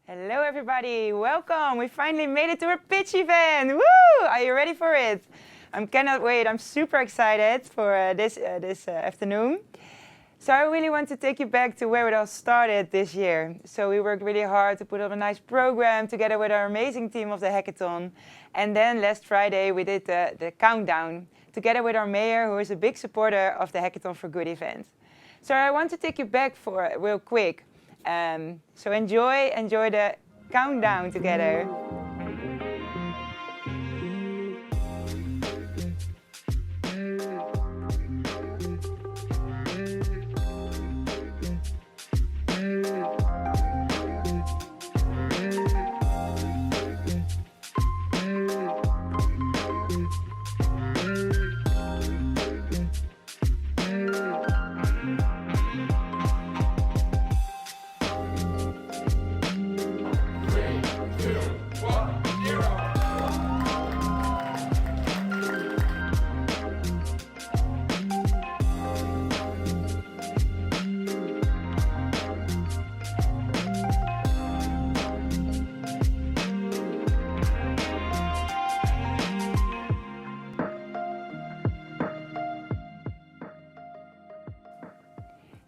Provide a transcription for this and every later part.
Hello everybody, welcome! We finally made it to our pitch event! Woo! Are you ready for it? I cannot wait, I'm super excited for this afternoon. So I really want to take you back to where it all started this year. So we worked really hard to put up a nice program together with our amazing team of the Hackathon. And then last Friday we did the countdown together with our mayor, who is a big supporter of the Hackathon for Good event. So I want to take you back for real quick. So enjoy the countdown together.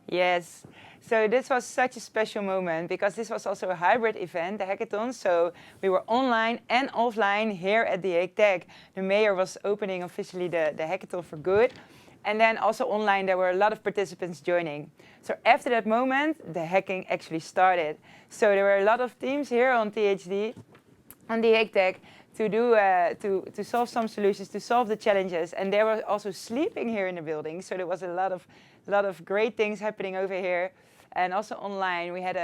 Yes, so this was such a special moment because this was also a hybrid event, the hackathon. So we were online and offline here at the Hackathon. The mayor was opening officially the hackathon for good. And then also online, there were a lot of participants joining. So after that moment, the hacking actually started. So there were a lot of teams here on THD, on the Hackathon, to solve some solutions, to solve the challenges. And they were also sleeping here in the building. So there was a lot of great things happening over here. And also online, we had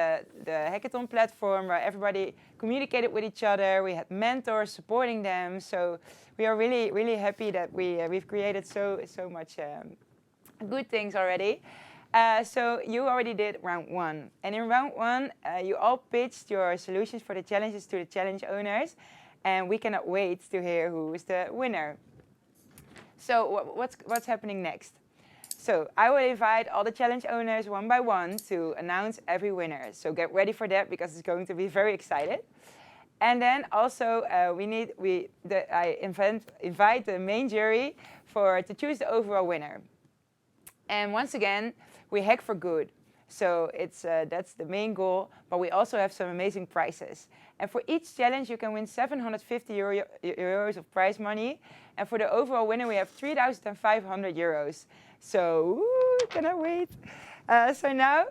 the Hackathon platform where everybody communicated with each other. We had mentors supporting them. So we are really, really happy that we've created so much good things already. So you already did round one. And in round one, you all pitched your solutions for the challenges to the challenge owners. And we cannot wait to hear who is the winner. So what's happening next? So I will invite all the challenge owners one by one to announce every winner. So get ready for that because it's going to be very excited. And then also I invite the main jury to choose the overall winner. And once again, we hack for good. So that's the main goal, but we also have some amazing prizes. And for each challenge, you can win 750 euros of prize money. And for the overall winner, we have 3,500 euros. So, cannot wait. So now,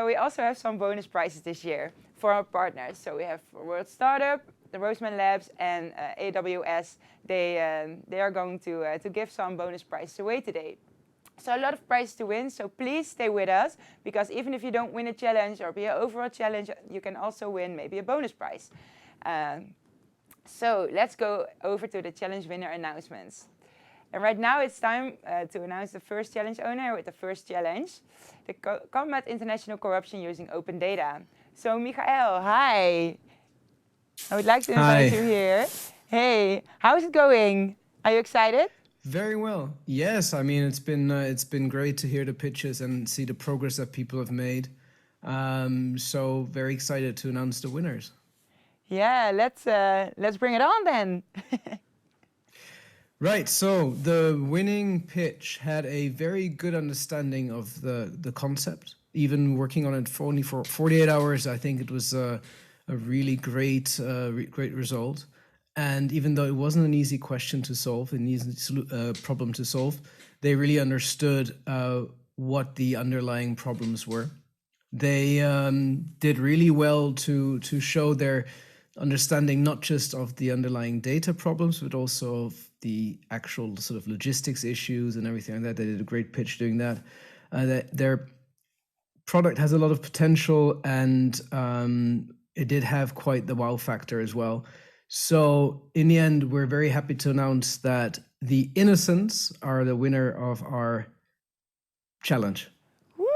we also have some bonus prizes this year for our partners. So we have World Startup, the Roseman Labs, and AWS. They are going to give some bonus prizes away today. So a lot of prizes to win, so please stay with us, because even if you don't win a challenge or be an overall challenge, you can also win maybe a bonus prize. So let's go over to the challenge winner announcements. And right now it's time to announce the first challenge owner with the first challenge, the Combat International Corruption Using Open Data. So Michael, hi. I would like to invite you here. Hey, how is it going? Are you excited? Very well. Yes, I mean it's been great to hear the pitches and see the progress that people have made. So very excited to announce the winners. Yeah, let's bring it on then. Right. So the winning pitch had a very good understanding of the concept. Even working on it for only 48 hours, I think it was a really great result. And even though it wasn't an easy question to solve, an easy problem to solve, they really understood what the underlying problems were. They did really well to show their understanding not just of the underlying data problems, but also of the actual sort of logistics issues and everything like that. They did a great pitch doing that. Their product has a lot of potential, and it did have quite the wow factor as well. So in the end, we're very happy to announce that the Innocents are the winner of our challenge. Woo!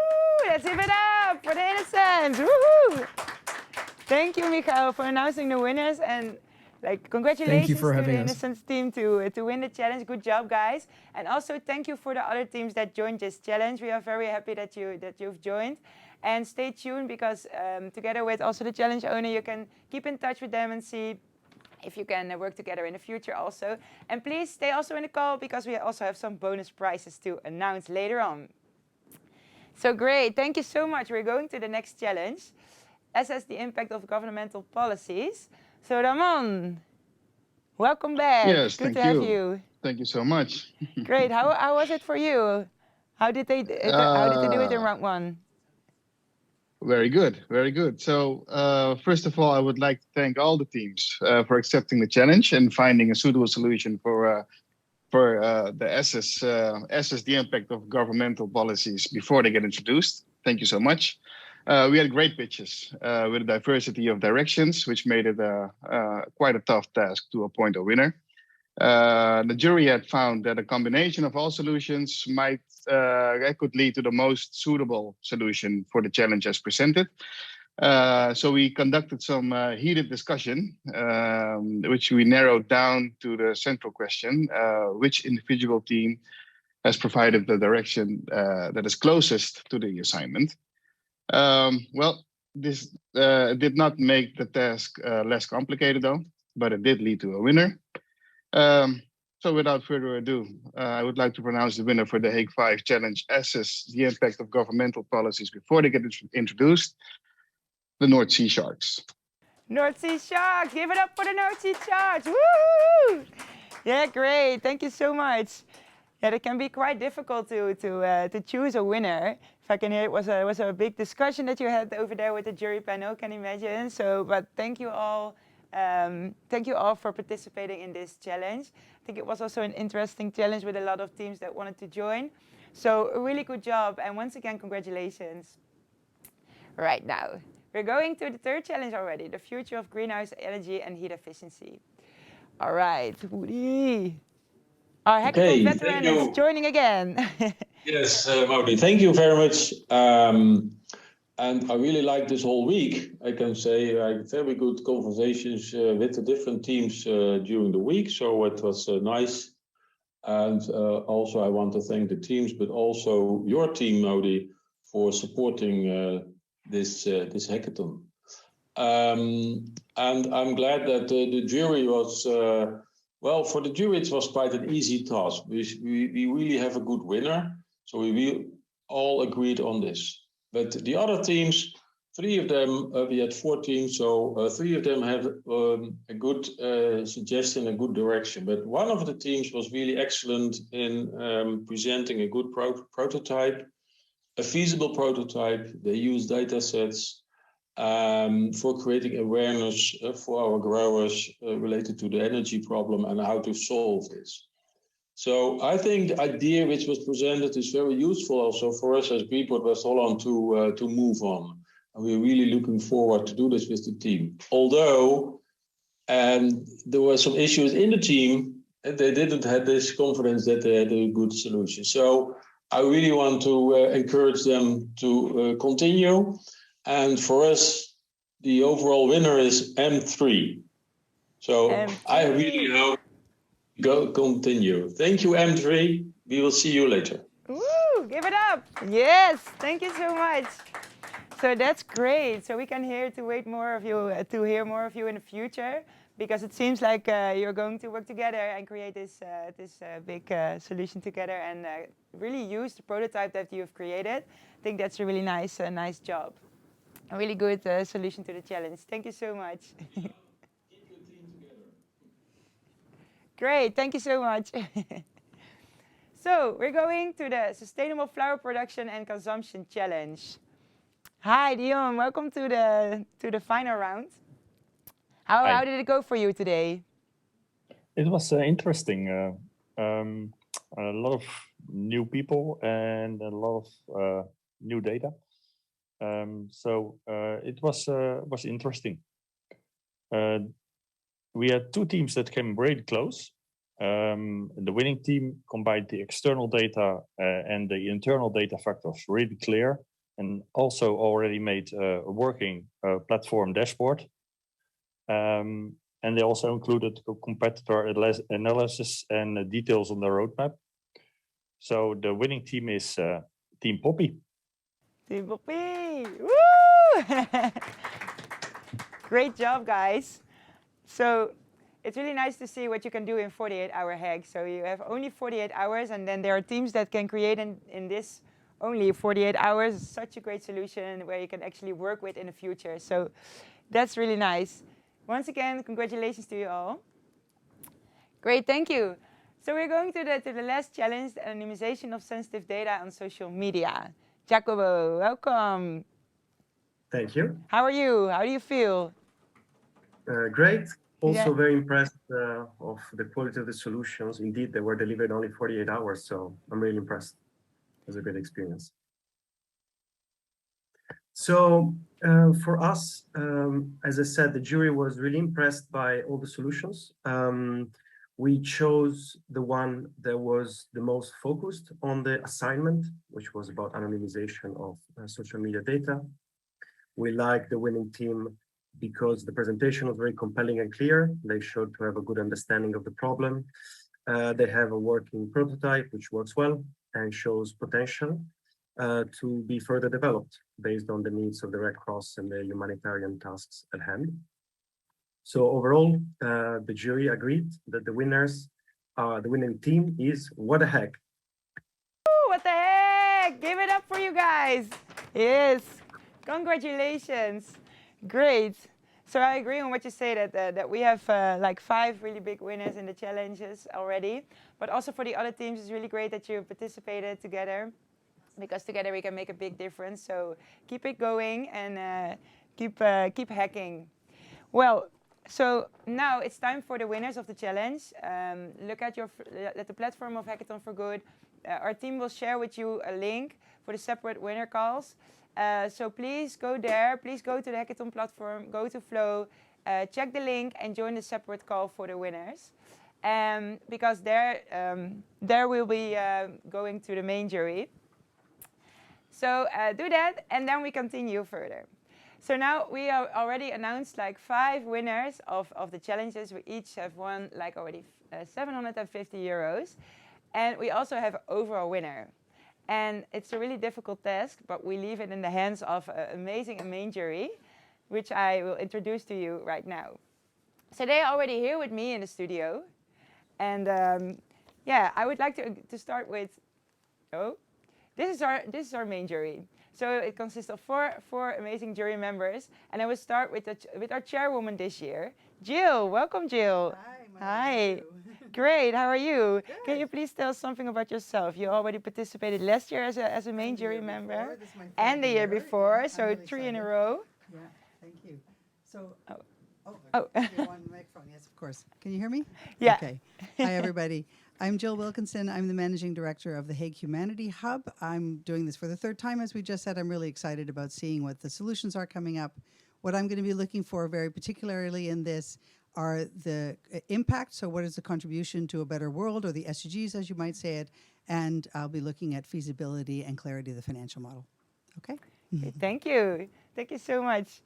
Let's give it up for the Innocents! Woohoo! Thank you, Michael, for announcing the winners, and congratulations to the Innocents team to win the challenge. Good job, guys! And also thank you for the other teams that joined this challenge. We are very happy that you've joined. And stay tuned because together with also the challenge owner, you can keep in touch with them and see if you can work together in the future also. And please stay also in the call because we also have some bonus prizes to announce later on. So great, thank you so much. We're going to the next challenge. Assess the impact of governmental policies. So Ramon, welcome back. Yes, Good to thank have you. you. Thank you so much. Great. How was it for you? How did they do it in round one? Very good, very good. So first of all, I would like to thank all the teams for accepting the challenge and finding a suitable solution for the assess the impact of governmental policies before they get introduced. Thank you so much. We had great pitches with a diversity of directions, which made it quite a tough task to appoint a winner. The jury had found that a combination of all solutions could lead to the most suitable solution for the challenge as presented. So we conducted some heated discussion, which we narrowed down to the central question: which individual team has provided the direction that is closest to the assignment? Well, this did not make the task less complicated, though, but it did lead to a winner. So without further ado, I would like to pronounce the winner for the Hague 5 Challenge: Assess the Impact of Governmental Policies Before They Get Introduced, the North Sea Sharks. North Sea Sharks! Give it up for the North Sea Sharks! Woo! Yeah, great. Thank you so much. Yeah, it can be quite difficult to choose a winner. If I can hear, it was a big discussion that you had over there with the jury panel. Can imagine. So, but thank you all. Thank you all for participating in this challenge. I think it was also an interesting challenge with a lot of teams that wanted to join. So a really good job, and once again, congratulations. Right now, we're going to the third challenge already, the future of greenhouse energy and heat efficiency. All right, Woody. Our Hackathon veteran is joining again. Yes, Maudie, thank you very much. And I really liked this whole week. I can say I had very good conversations with the different teams during the week. So it was nice. And also I want to thank the teams, but also your team, Maudie, for supporting this hackathon. And I'm glad that the jury was, well, for the jury, it was quite an easy task. We really have a good winner. So we all agreed on this. But the other teams, 3 of them, we had 4 teams, so 3 of them had a good suggestion, a good direction. But one of the teams was really excellent in presenting a good prototype, a feasible prototype. They used data sets for creating awareness for our growers related to the energy problem and how to solve this. So I think the idea which was presented is very useful also for us as Greenport West Holland to move on. And we're really looking forward to do this with the team. Although there were some issues in the team, and they didn't have this confidence that they had a good solution. So I really want to encourage them to continue. And for us, the overall winner is M3. So M3. I really hope go continue. Thank you, M3. We will see you later. Woo! Give it up. Yes, thank you so much. So that's great. So we can hear to wait more of you, to hear more of you in the future, because it seems like you're going to work together and create this big solution together and really use the prototype that you've created. I think that's a really nice job. A really good solution to the challenge. Thank you so much. Great, thank you so much. So we're going to the Sustainable Flower Production and Consumption Challenge. Hi, Dion. Welcome to the final round. How did it go for you today? It was interesting. A lot of new people and a lot of new data. So it was interesting. We had 2 teams that came really close. The winning team combined the external data and the internal data factors really clear, and also already made a working platform dashboard. And they also included competitor analysis and details on the roadmap. So the winning team is Team Poppy. Team Poppy. Yay! Woo! Great job, guys. So it's really nice to see what you can do in 48-hour hack. So you have only 48 hours, and then there are teams that can create in this only 48 hours. It's such a great solution where you can actually work with in the future. So that's really nice. Once again, congratulations to you all. Great, thank you. So we're going to the last challenge, the anonymization of sensitive data on social media. Jacobo, welcome. Thank you. How are you? How do you feel? Great. Also Yeah. very impressed of the quality of the solutions. Indeed, they were delivered only 48 hours, so I'm really impressed. It was a great experience. So for us, as I said, the jury was really impressed by all the solutions. We chose the one that was the most focused on the assignment, which was about anonymization of social media data. We liked the winning team because the presentation was very compelling and clear. They showed to have a good understanding of the problem. They have a working prototype, which works well and shows potential to be further developed based on the needs of the Red Cross and the humanitarian tasks at hand. So overall, the jury agreed that the winning team is What the Heck. Ooh, what the heck? Give it up for you guys. Yes. Congratulations. Great. So I agree on what you say that we have like 5 really big winners in the challenges already. But also for the other teams, it's really great that you participated together, because together we can make a big difference. So keep it going and keep hacking. Well, so now it's time for the winners of the challenge. Look at the platform of Hackathon for Good. Our team will share with you a link for the separate winner calls. So please go there. Please go to the Hackathon platform, go to Flow, check the link and join the separate call for the winners. Because there we'll be going to the main jury. So do that and then we continue further. So now we are already announced like 5 winners of the challenges. We each have won like already 750 euros. And we also have an overall winner. And it's a really difficult task, but we leave it in the hands of an amazing main jury, which I will introduce to you right now. So they are already here with me in the studio. And yeah, I would like to start with, this is our main jury. So it consists of four amazing jury members. And I will start with our chairwoman this year, Jill. Welcome, Jill. Hi. Great. How are you? Good. Can you please tell us something about yourself? You already participated last year as a main jury member. This is my And the third year before, Yeah, so I'm really 3 in a excited. row. Yeah, thank you. So, Oh. you're on the microphone. Yes, of course. Can you hear me? Yeah. Okay. Hi, everybody. I'm Jill Wilkinson. I'm the managing director of the Hague Humanity Hub. I'm doing this for the 3rd time, as we just said. I'm really excited about seeing what the solutions are coming up. What I'm going to be looking for very particularly in this are the impact. So what is the contribution to a better world, or the SDGs, as you might say it. And I'll be looking at feasibility and clarity of the financial model. Okay? Okay, thank you. Thank you so much.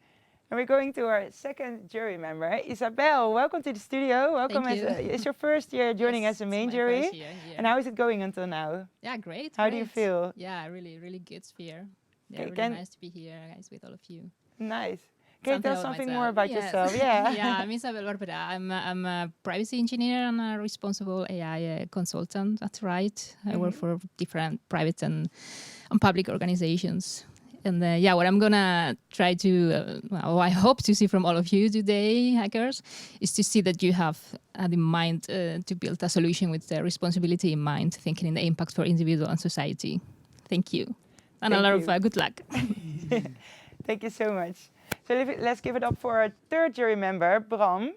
And we're going to our second jury member, Isabel. Welcome to the studio. Welcome. Thank you. It's your first year joining Yes, as a it's main my jury. first year here. And how is it going until now? Yeah, great. How do you great. feel? Yeah, really, really good sphere. Yeah, Okay, really nice to be here, guys, with all of you. Nice. Can you tell about something myself. more about Yes. yourself? Yeah. Yeah, I'm Isabel Barbera. I'm a privacy engineer and a responsible AI consultant. That's right. I work for different private and public organizations. And yeah, what I'm gonna try to, I hope to see from all of you today, hackers, is to see that you have in mind to build a solution with the responsibility in mind, thinking in the impact for individual and society. Thank you. And Thank a lot you. of good luck. Thank you so much. So let's give it up for our third jury member, Bram.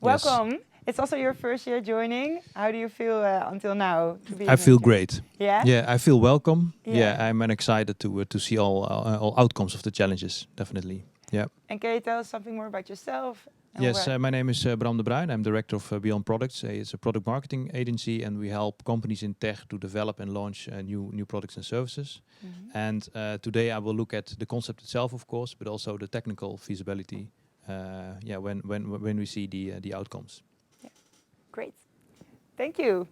Welcome. It's also your first year joining. How do you feel until now? I feel great. Yeah? Yeah, I feel welcome. Yeah. Yeah, I'm excited to see all outcomes of the challenges. Definitely. Yeah. And can you tell us something more about yourself? and Yes, where- my name is Bram de Bruin. I'm director of Beyond Products. It's a product marketing agency, and we help companies in tech to develop and launch new products and services. And today I will look at the concept itself, of course, but also the technical feasibility. Yeah, when we see the outcomes. Great. Thank you.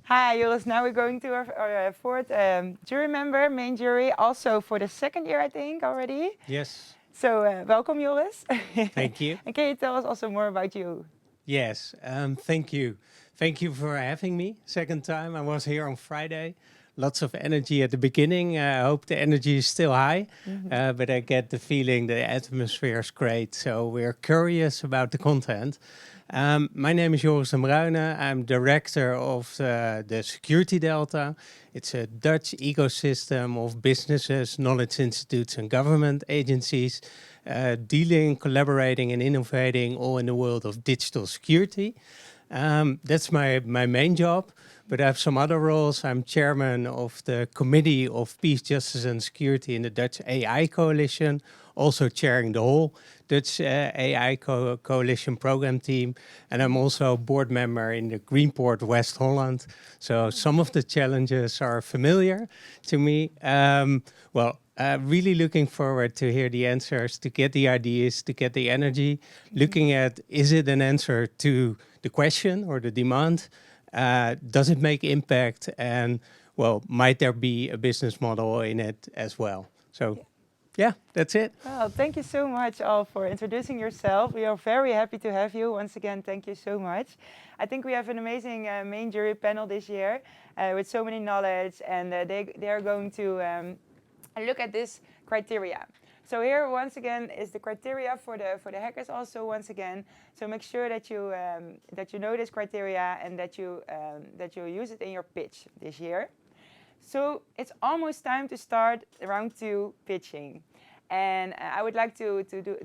Hi, Joris. Now we're going to our fourth jury member, main jury, also for the second year, I think, already. Yes. So welcome, Joris. Thank you. And can you tell us also more about you? Yes. Thank you. Thank you for having me. Second time. I was here on Friday. Lots of energy at the beginning. I hope the energy is still high, but I get the feeling the atmosphere is great. So we're curious about the content. My name is Joris de Bruyne. I'm director of the Security Delta. It's a Dutch ecosystem of businesses, knowledge institutes, and government agencies dealing, collaborating, and innovating all in the world of digital security. That's my main job, but I have some other roles. I'm chairman of the Committee of Peace, Justice and Security in the Dutch AI Coalition, also chairing the whole Dutch AI Coalition program team. And I'm also a board member in the Greenport, West Holland. So some of the challenges are familiar to me. Really looking forward to hear the answers, to get the ideas, to get the energy, looking at, is it an answer to the question or the demand? Does it make impact? And, well, might there be a business model in it as well? So, yeah, that's it. Well, thank you so much all for introducing yourself. We are very happy to have you. Once again, thank you so much. I think we have an amazing main jury panel this year with so many knowledge, and they are going to look at this criteria. So here once again is the criteria for the hackers also once again. So make sure that you know this criteria and that you use it in your pitch this year. So it's almost time to start round 2 pitching. And I would like to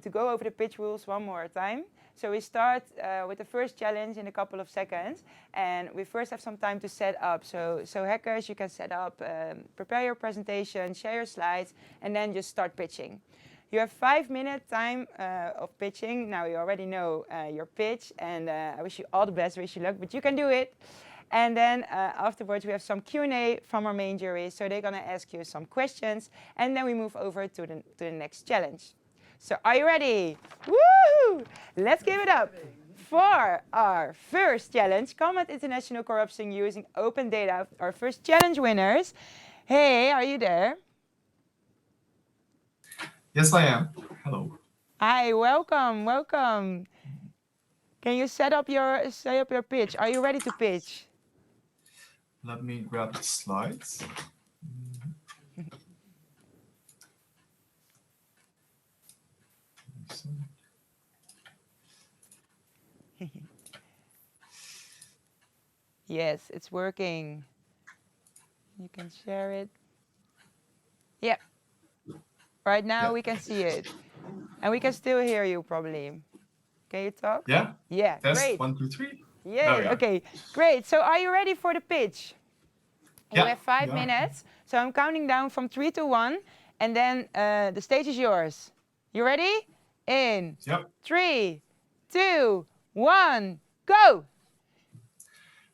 go over the pitch rules one more time. So we start with the first challenge in a couple of seconds. And we first have some time to set up. So hackers, you can set up, prepare your presentation, share your slides, and then just start pitching. You have 5-minute time of pitching. Now you already know your pitch. And I wish you all the best, wish you luck, but you can do it. And then afterwards, we have some Q&A from our main jury. So they're going to ask you some questions. And then we move over to the next challenge. So are you ready? Woo! Let's give it up for our first challenge, Combat International Corruption Using Open Data. Our first challenge winners. Hey, are you there? Yes, I am. Hello. Hi, welcome, welcome. Can you set up your pitch? Are you ready to pitch? Let me grab the slides. Yes, it's working. You can share it. Yep. Right now we can see it. And we can still hear you probably. Can you talk? Yeah? Yeah, Test, great. 1, 2, 3. Yeah, okay, great. So are you ready for the pitch? You Yeah, have 5 minutes. So I'm counting down from 3 to 1. And then the stage is yours. You ready? In 3, 2, 1, go!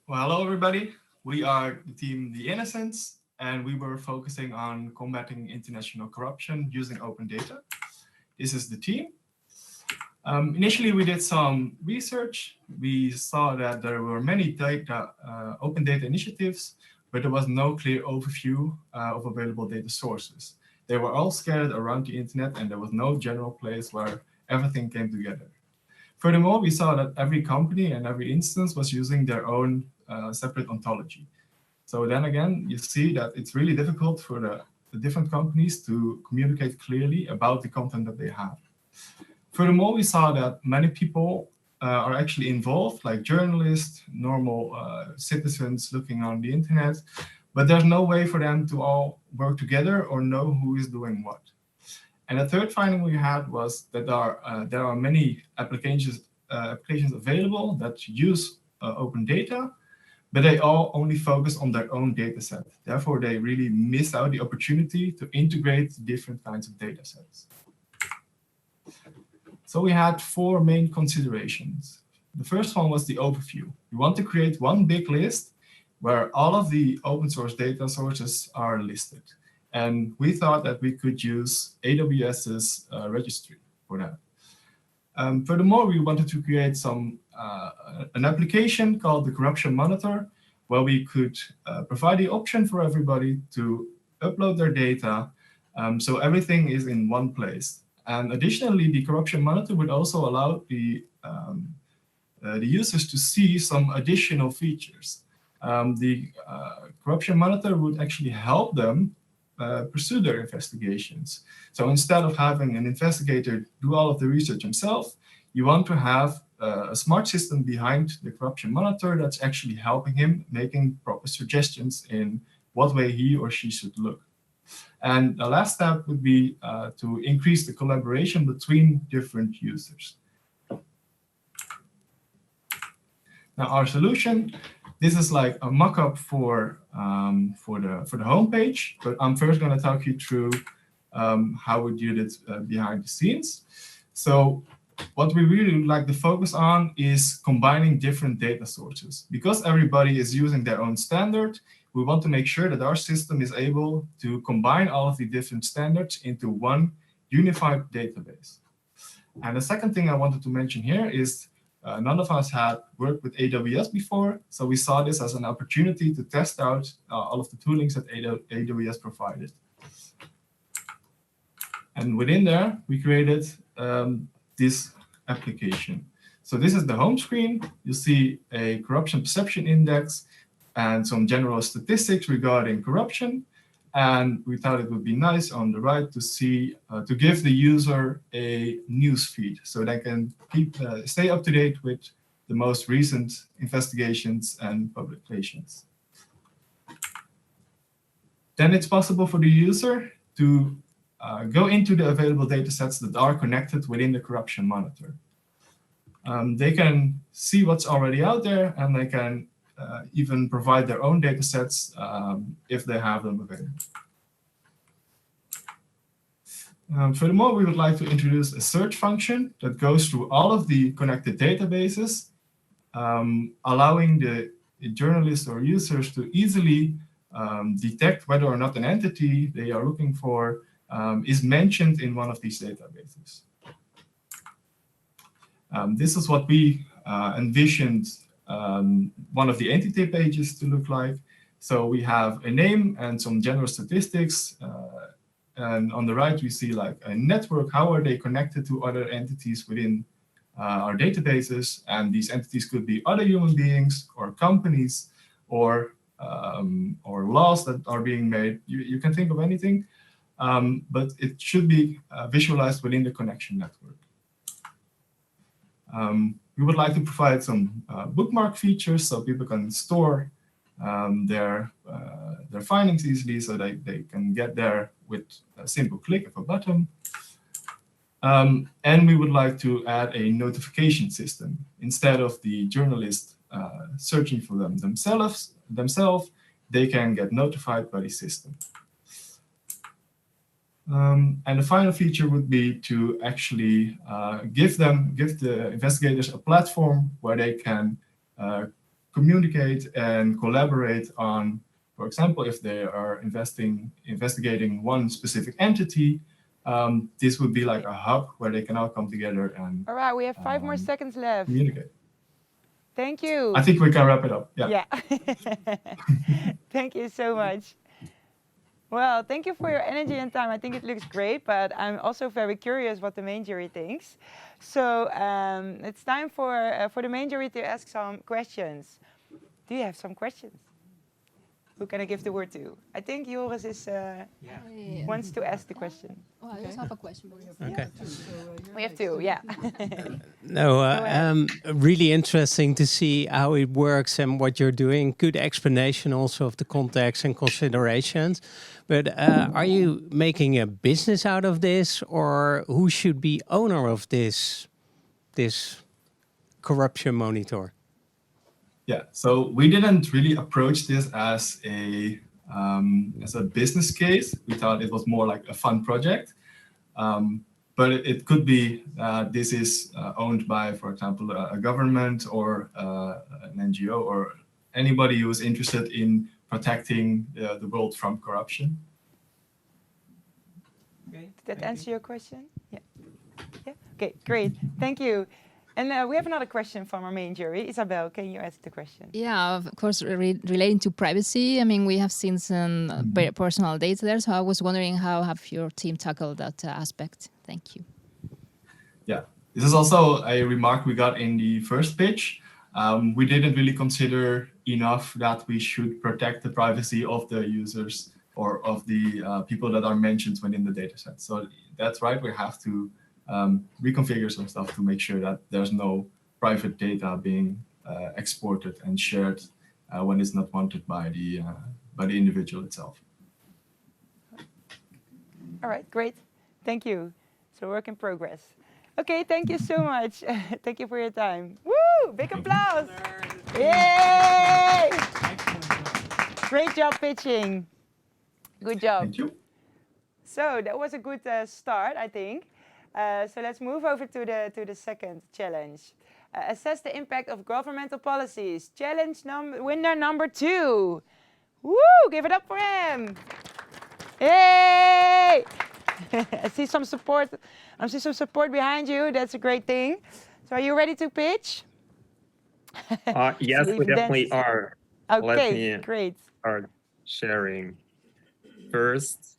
Well, hello, everybody. We are the team The Innocents, and we were focusing on combating international corruption using open data. This is the team. Initially, we did some research. We saw that there were many open data initiatives, but there was no clear overview of available data sources. They were all scattered around the internet, and there was no general place where everything came together. Furthermore, we saw that every company and every instance was using their own separate ontology. So then again, you see that it's really difficult for the different companies to communicate clearly about the content that they have. Furthermore, we saw that many people are actually involved, like journalists, normal citizens looking on the internet, but there's no way for them to all work together or know who is doing what. And the third finding we had was that there are many applications available that use open data, but they all only focus on their own data set. Therefore, they really miss out the opportunity to integrate different kinds of data sets. So we had 4 main considerations. The first one was the overview. We want to create one big list where all of the open source data sources are listed. And we thought that we could use AWS's registry for that. Furthermore, we wanted to create an application called the Corruption Monitor, where we could provide the option for everybody to upload their data, so everything is in one place. And additionally, the corruption monitor would also allow the users to see some additional features. The corruption monitor would actually help them pursue their investigations. So instead of having an investigator do all of the research himself, you want to have a smart system behind the corruption monitor that's actually helping him making proper suggestions in what way he or she should look. And the last step would be to increase the collaboration between different users. Now our solution, this is like a mock-up for the homepage, but I'm first going to talk you through how we did it behind the scenes. So what we really would like to focus on is combining different data sources. Because everybody is using their own standard, we want to make sure that our system is able to combine all of the different standards into one unified database. And the second thing I wanted to mention here is none of us had worked with AWS before, so we saw this as an opportunity to test out all of the toolings that AWS provided. And within there, we created this application. So this is the home screen. You see a corruption perception index and some general statistics regarding corruption. And we thought it would be nice on the right to see, to give the user a news feed so they can stay up to date with the most recent investigations and publications. Then it's possible for the user to go into the available data sets that are connected within the corruption monitor. They can see what's already out there, and they can even provide their own data sets if they have them available. Furthermore, we would like to introduce a search function that goes through all of the connected databases, allowing the journalists or users to easily detect whether or not an entity they are looking for is mentioned in one of these databases. This is what we envisioned one of the entity pages to look like. So we have a name and some general statistics. And on the right, we see like a network. How are they connected to other entities within our databases? And these entities could be other human beings or companies or laws that are being made. You can think of anything, but it should be visualized within the connection network. We would like to provide some bookmark features so people can store their findings easily, so they can get there with a simple click of a button. And we would like to add a notification system. Instead of the journalist searching for them themselves, they can get notified by the system. And the final feature would be to actually give the investigators a platform where they can communicate and collaborate on, for example, if they are investigating one specific entity, this would be like a hub where they can all come together and All right, we have 5 more seconds left. Communicate. Thank you. I think we can wrap it up. Yeah. Thank you so much. Well, thank you for your energy and time. I think it looks great, but I'm also very curious what the main jury thinks. So it's time for the main jury to ask some questions. Do you have some questions? Who can I give the word to? I think Joris is wants to ask the question. Oh, I also have a question. Okay. We have 2, yeah. No, really interesting to see how it works and what you're doing. Good explanation also of the context and considerations. But are you making a business out of this, or who should be owner of this corruption monitor? Yeah, so we didn't really approach this as a business case. We thought it was more like a fun project. But it could be this is owned by, for example, a government or an NGO or anybody who is interested in protecting the world from corruption. Did that answer your question? Yeah. Yeah. Okay, great. Thank you. And we have another question from our main jury. Isabel, can you ask the question? Yeah, of course, relating to privacy. I mean, we have seen some very personal data there. So I was wondering, how have your team tackled that aspect? Thank you. Yeah, this is also a remark we got in the first pitch. We didn't really consider enough that we should protect the privacy of the users or of the people that are mentioned within the dataset. So that's right, we have to reconfigure some stuff to make sure that there's no private data being exported and shared when it's not wanted by the individual itself. All right, great. Thank you. So work in progress. Okay, thank you so much. Thank you for your time. Woo! Big applause. Yay! Great job pitching. Good job. Thank you. So that was a good start, I think. So let's move over to the second challenge. Assess the impact of governmental policies. Challenge winner number 2. Woo! Give it up for him. Yay! I see some support. I see some support behind you. That's a great thing. So are you ready to pitch? Yes, we definitely are. Okay, great. Start sharing first.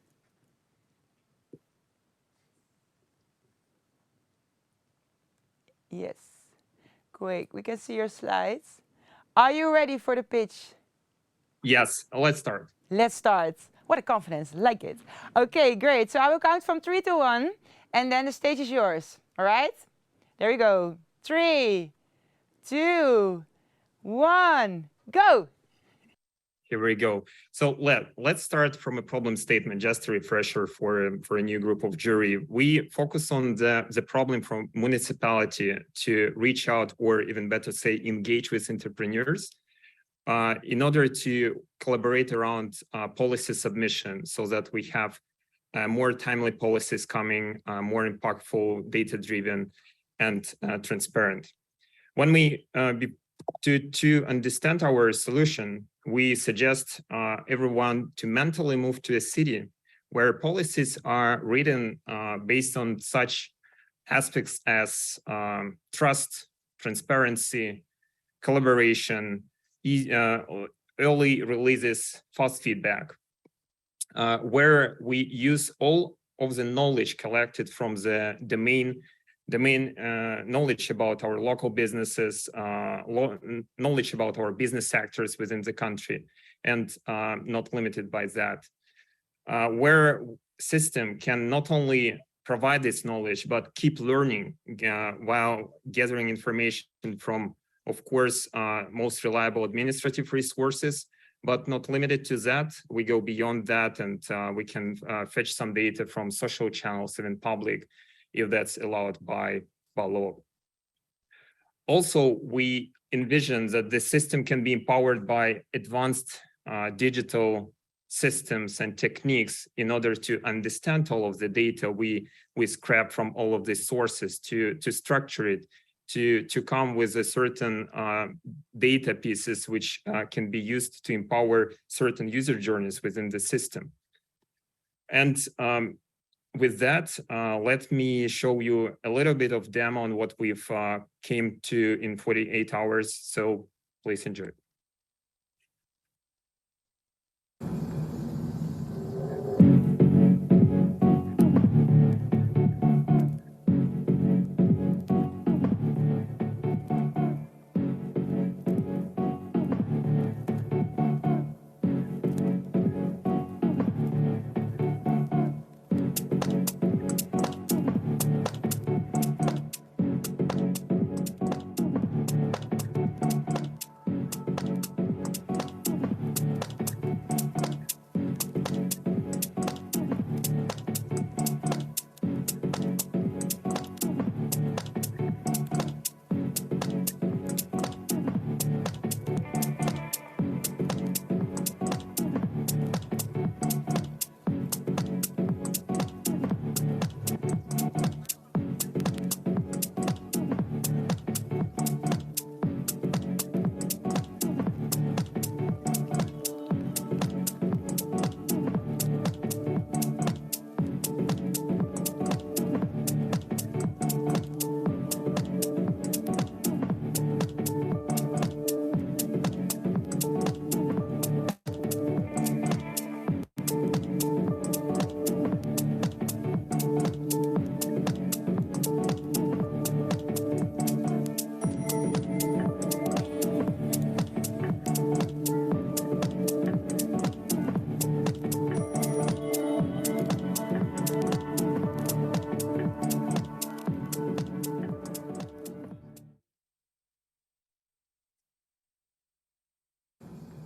Yes. Great. We can see your slides. Are you ready for the pitch? Yes, let's start. Let's start. What a confidence. Like it. Okay, great. So I will count from 3 to 1, and then the stage is yours. All right? There we go. 3, 2, 1, go. Here we go. So let's start from a problem statement, just a refresher for a new group of jury. We focus on the problem from municipality to reach out, or even better say, engage with entrepreneurs in order to collaborate around policy submission so that we have more timely policies coming, more impactful, data-driven, and transparent. When we to understand our solution, we suggest everyone to mentally move to a city where policies are written based on such aspects as trust, transparency, collaboration, early releases, fast feedback, where we use all of the knowledge collected from the domain knowledge about our local businesses, knowledge about our business sectors within the country, and not limited by that, where system can not only provide this knowledge, but keep learning while gathering information from, of course, most reliable administrative resources, but not limited to that. We go beyond that, and we can fetch some data from social channels, even public, if that's allowed by law. Also, we envision that the system can be empowered by advanced digital systems and techniques in order to understand all of the data we scrap from all of these sources, to structure it, to come with a certain data pieces which can be used to empower certain user journeys within the system. And with that, let me show you a little bit of demo on what we've came to in 48 hours. So please enjoy.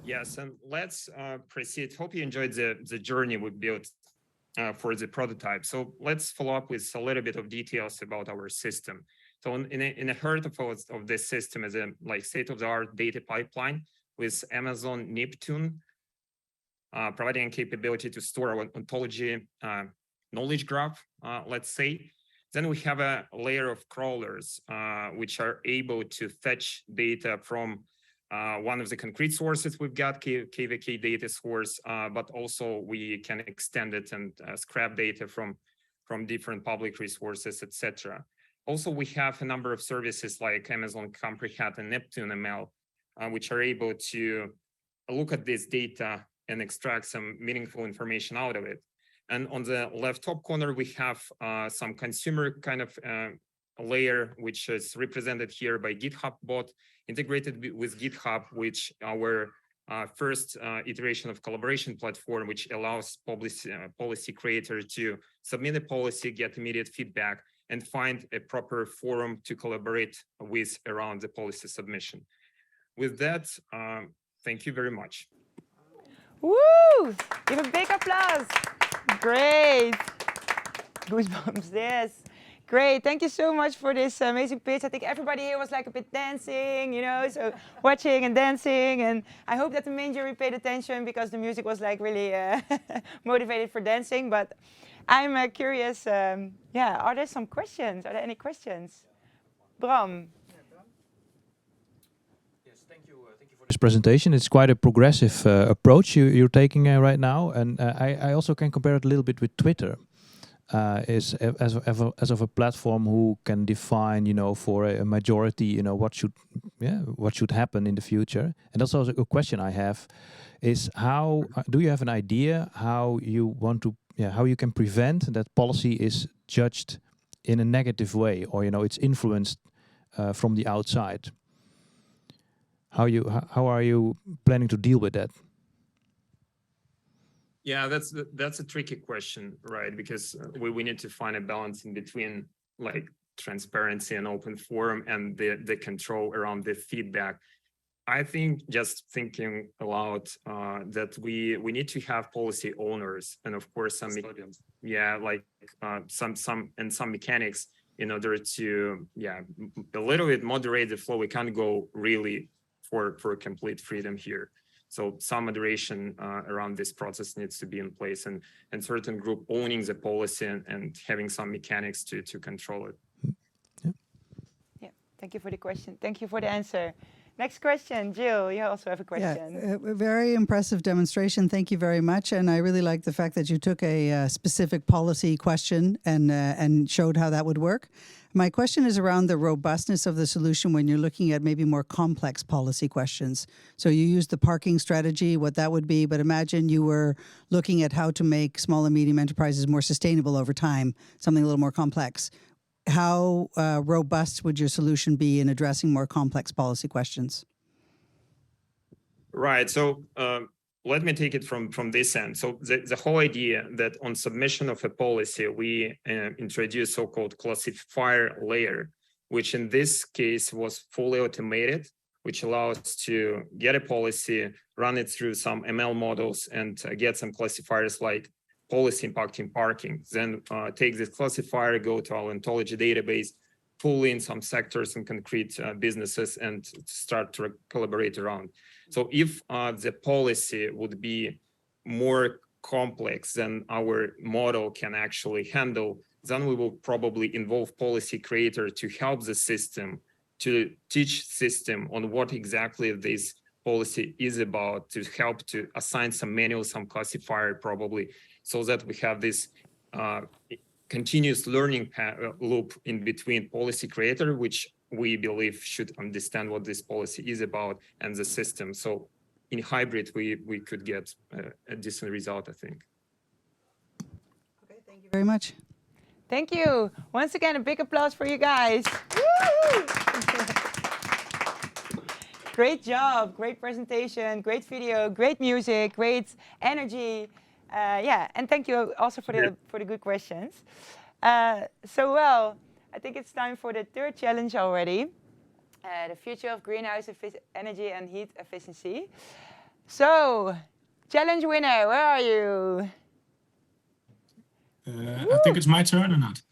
Yes, and let's proceed. Hope you enjoyed the journey we built for the prototype. So let's follow up with a little bit of details about our system. So in the heart of this system is a state-of-the-art data pipeline with Amazon Neptune, providing capability to store our ontology knowledge graph, let's say. Then we have a layer of crawlers, which are able to fetch data from one of the concrete sources we've got, KVK data source, but also we can extend it and scrap data from different public resources, etc. Also, we have a number of services like Amazon Comprehend and Neptune ML, which are able to look at this data and extract some meaningful information out of it. And on the left top corner, we have some consumer kind of layer, which is represented here by GitHub bot, integrated with GitHub, which our first iteration of collaboration platform, which allows policy creator to submit a policy, get immediate feedback, and find a proper forum to collaborate with around the policy submission. With that, thank you very much. Woo! Give a big applause. Great. Goosebumps, yes. Great, thank you so much for this amazing pitch. I think everybody here was like a bit dancing, you know, so watching and dancing. And I hope that the main jury paid attention because the music was like really motivated for dancing. But I'm curious, yeah, are there some questions? Are there any questions? Bram. Yes, thank you for this presentation. It's quite a progressive approach you're taking right now. And I also can compare it a little bit with Twitter. As of a platform who can define, you know, for a majority, you know, what should happen in the future. And that's also a question I have: is how do you have an idea how you want to, how you can prevent that policy is judged in a negative way, or you know, it's influenced from the outside? How are you planning to deal with that? Yeah, that's a tricky question, right? Because we need to find a balance in between like transparency and open forum and the control around the feedback. I think just thinking aloud that we need to have policy owners and of course some some mechanics in order to a little bit moderate the flow. We can't go really for complete freedom here. So some moderation around this process needs to be in place, and certain group owning the policy and having some mechanics to control it. Yeah, thank you for the question. Thank you for the answer. Next question, Jill, you also have a question. Yeah, a very impressive demonstration. Thank you very much. And I really like the fact that you took a specific policy question and showed how that would work. My question is around the robustness of the solution when you're looking at maybe more complex policy questions. So you used the parking strategy, what that would be, but imagine you were looking at how to make small and medium enterprises more sustainable over time, something a little more complex. How robust would your solution be in addressing more complex policy questions? Right. So let me take it from this end. So the whole idea that on submission of a policy, we introduce so-called classifier layer, which in this case was fully automated, which allows to get a policy, run it through some ML models, and get some classifiers like policy impacting parking, then take this classifier, go to our ontology database, pull in some sectors and concrete businesses, and start to collaborate around. So if the policy would be more complex than our model can actually handle, then we will probably involve policy creator to help the system, to teach system on what exactly this policy is about, to help to assign some manual, some classifier probably, so that we have this continuous learning loop in between policy creator, which we believe should understand what this policy is about, and the system. So in hybrid, we could get a decent result, I think. Okay, thank you very much. Thank you. Once again, a big applause for you guys. Great job, great presentation, great video, great music, great energy. Yeah, and thank you also for the good questions. Well, I think it's time for the third challenge already. The future of greenhouse energy and heat efficiency. So, challenge winner, where are you? I think it's my turn or not?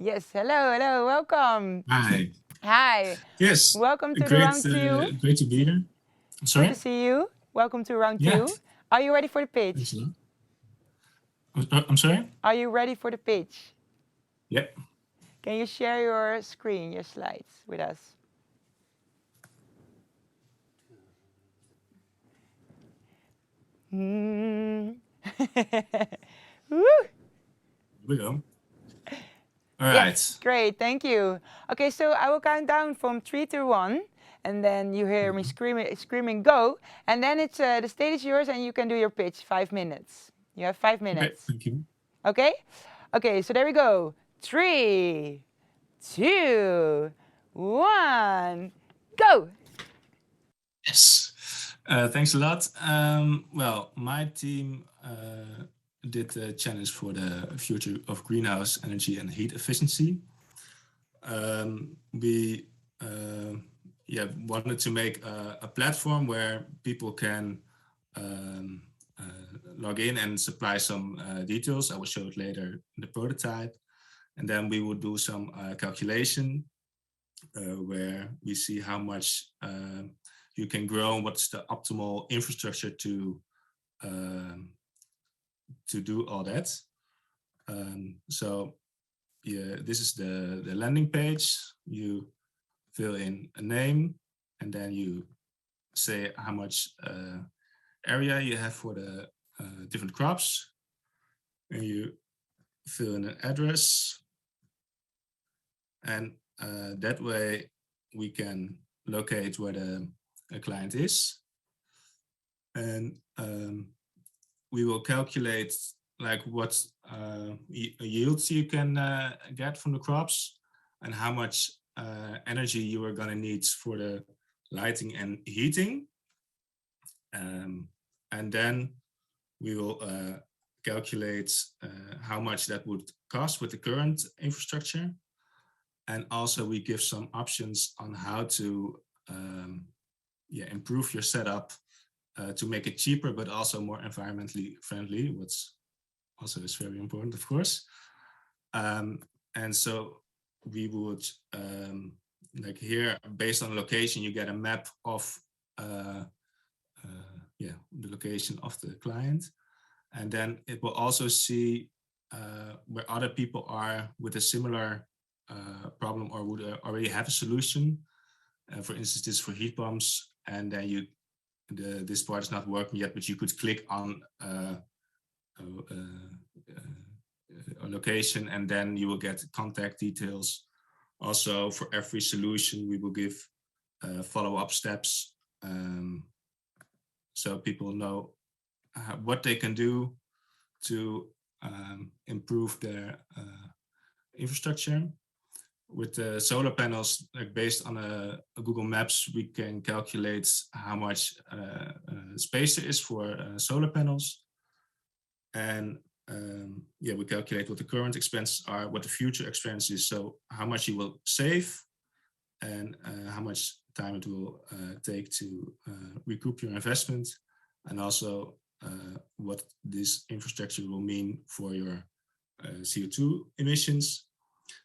Yes, hello, welcome. Hi. Hi. Yes. Welcome to the Great. round 2. Great to be there. Sorry. Good to see you. Welcome to round Yeah. 2. Are you ready for the pitch? Thanks a lot. I'm sorry. Are you ready for the pitch? Yep. Can you share your screen, your slides with us? Woo! Here we go. All right. Yes, great, thank you. Okay, so I will count down from 3 to 1, and then you hear me screaming go, and then it's the stage is yours, and you can do your pitch. 5 minutes. You have 5 minutes. Okay, thank you. Okay? Okay, so there we go. 3, 2, 1, go! Yes. Thanks a lot. Well, my team did the challenge for the future of greenhouse energy and heat efficiency. We wanted to make a platform where people can log in and supply some details. I will show it later in the prototype. And then we would do some calculation where we see how much you can grow and what's the optimal infrastructure to do all that. So yeah, this is the landing page. You fill in a name and then you say how much area you have for the different crops, and you fill in an address, and that way we can locate where the client is, and we will calculate like what yields you can get from the crops and how much energy you are going to need for the lighting and heating. And then we will calculate how much that would cost with the current infrastructure. And also we give some options on how to improve your setup to make it cheaper, but also more environmentally friendly, which also is very important, of course. And so we would, like here, based on location, you get a map of the location of the client. And then it will also see where other people are with a similar problem or would already have a solution. For instance, this is for heat pumps, and then this part is not working yet, but you could click on a location and then you will get contact details. Also, for every solution, we will give follow-up steps so people know what they can do to improve their infrastructure. With the solar panels, like based on a Google Maps, we can calculate how much space there is for solar panels. And we calculate what the current expenses are, what the future expense is, so how much you will save and how much time it will take to recoup your investment, and also what this infrastructure will mean for your CO2 emissions.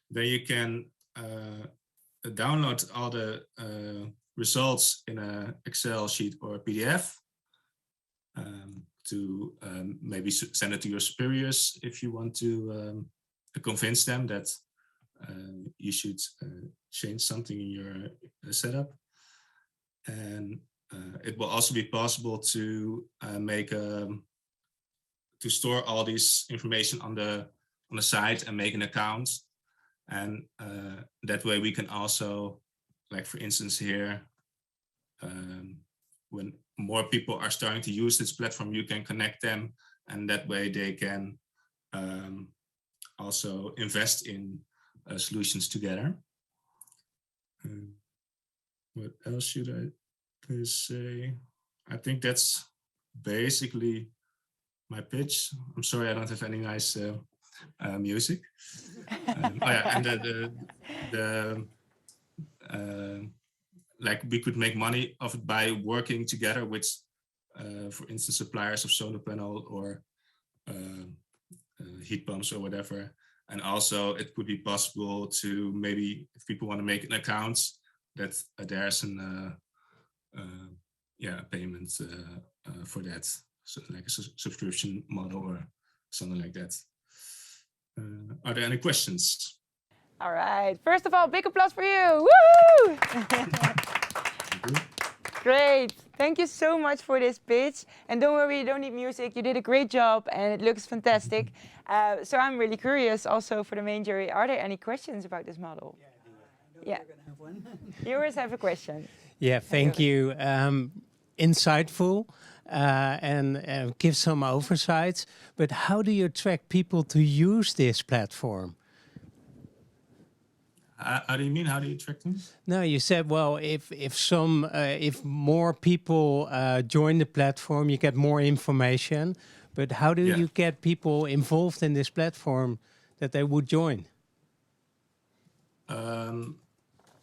Then you can download all the results in an Excel sheet or a PDF to maybe send it to your superiors if you want to convince them that you should change something in your setup. And it will also be possible to to store all this information on the site and make an account. And that way we can also, like for instance here, when more people are starting to use this platform, you can connect them, and that way they can also invest in solutions together. What else should I say? I think that's basically my pitch. I'm sorry I don't have any nice music. And like we could make money of it by working together with, for instance, suppliers of solar panel or heat pumps or whatever. And also it could be possible to maybe, if people want to make an account, that there's an payment for that, so like a subscription model or something like that. Are there any questions? All right. First of all, big applause for you. Woo! Great. Thank you so much for this pitch. And don't worry, you don't need music. You did a great job and it looks fantastic. So I'm really curious also for the main jury. Are there any questions about this model? Yeah. You're going to have one. Viewers have a question. Yeah, thank you. Insightful and give some oversight. But how do you attract people to use this platform? How do you mean? How do you attract them? No, you said, well, if more people join the platform, you get more information. But how do you get people involved in this platform that they would join?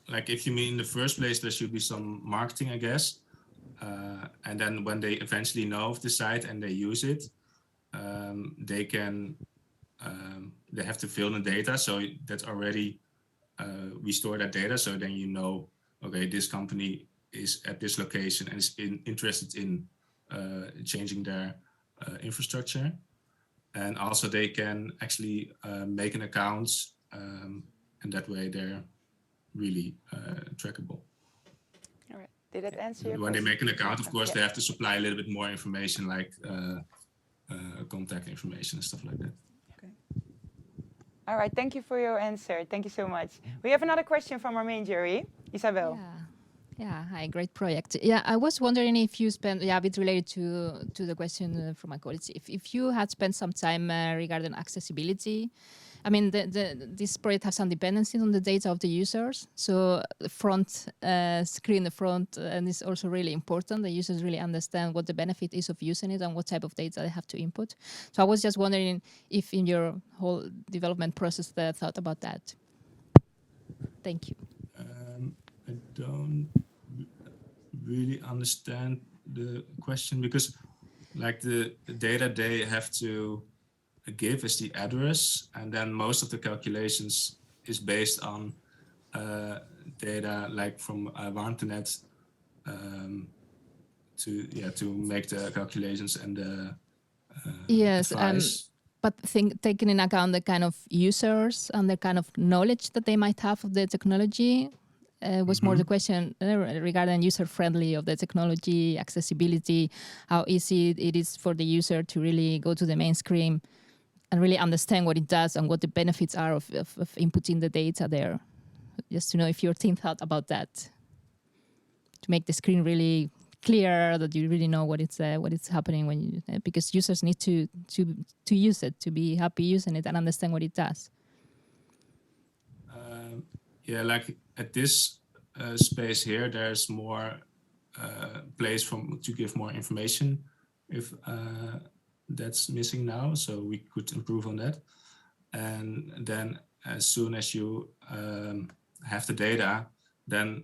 Like if you mean in the first place, there should be some marketing, I guess. And then when they eventually know of the site and they use it, they can, they have to fill in the data. So that's already, we store that data. So then you know, okay, this company is at this location and is interested in changing their infrastructure. And also they can actually make an account, and that way they're really trackable. All right. Did that answer your When question? they make an account, of course, they have to supply a little bit more information, like contact information and stuff like that. Okay. All right. Thank you for your answer. Thank you so much. We have another question from our main jury, Isabel. Yeah, hi, great project. Yeah, I was wondering if you spent, a bit related to the question from my colleagues, if you had spent some time regarding accessibility. I mean, this project has some dependencies on the data of the users. So the front screen, the front end is also really important. The users really understand what the benefit is of using it and what type of data they have to input. So I was just wondering if in your whole development process they thought about that. Thank you. I don't really understand the question, because like the data they have to give is the address, and then most of the calculations is based on data like from Warmtenet to make the calculations and the advice. But taking in account the kind of users and the kind of knowledge that they might have of the technology, was more the question regarding user-friendly of the technology, accessibility, how easy it is for the user to really go to the main screen and really understand what it does and what the benefits are of inputting the data there. Just to know if your team thought about that, to make the screen really clear, that you really know what it's happening when you, because users need to use it, to be happy using it and understand what it does. Yeah, like at this space here, there's more place to give more information if that's missing now, so we could improve on that. And then as soon as you have the data, then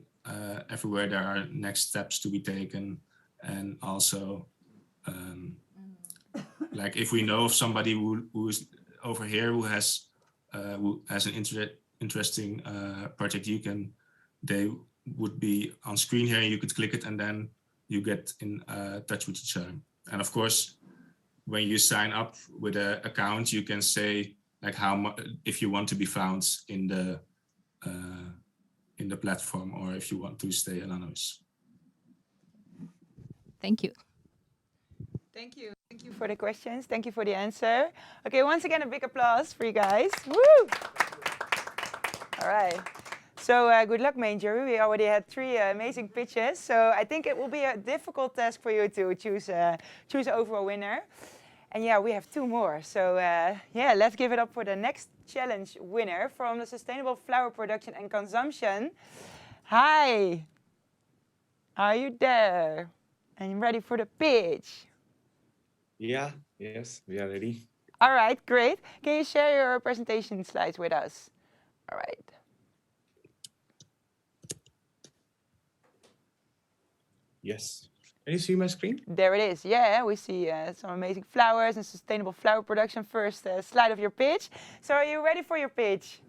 everywhere there are next steps to be taken. And also like if we know of somebody who's over here who has an interesting project, they would be on screen here, you could click it and then you get in touch with each other. And of course, when you sign up with an account, you can say like how much, if you want to be found in the platform, or if you want to stay anonymous. Thank you. Thank you. Thank you for the questions. Thank you for the answer. Okay, once again, a big applause for you guys. Woo! All right. So good luck, main jury. We already had 3 amazing pitches. So I think it will be a difficult task for you to choose an overall winner. And yeah, we have 2 more. So yeah, let's give it up for the next challenge winner from the Sustainable Flower Production and Consumption. Hi. Are you there? And you ready for the pitch? Yeah, yes, we are ready. All right, great. Can you share your presentation slides with us? All right. Yes. Can you see my screen? There it is. Yeah, we see some amazing flowers and sustainable flower production. First slide of your pitch. So are you ready for your pitch?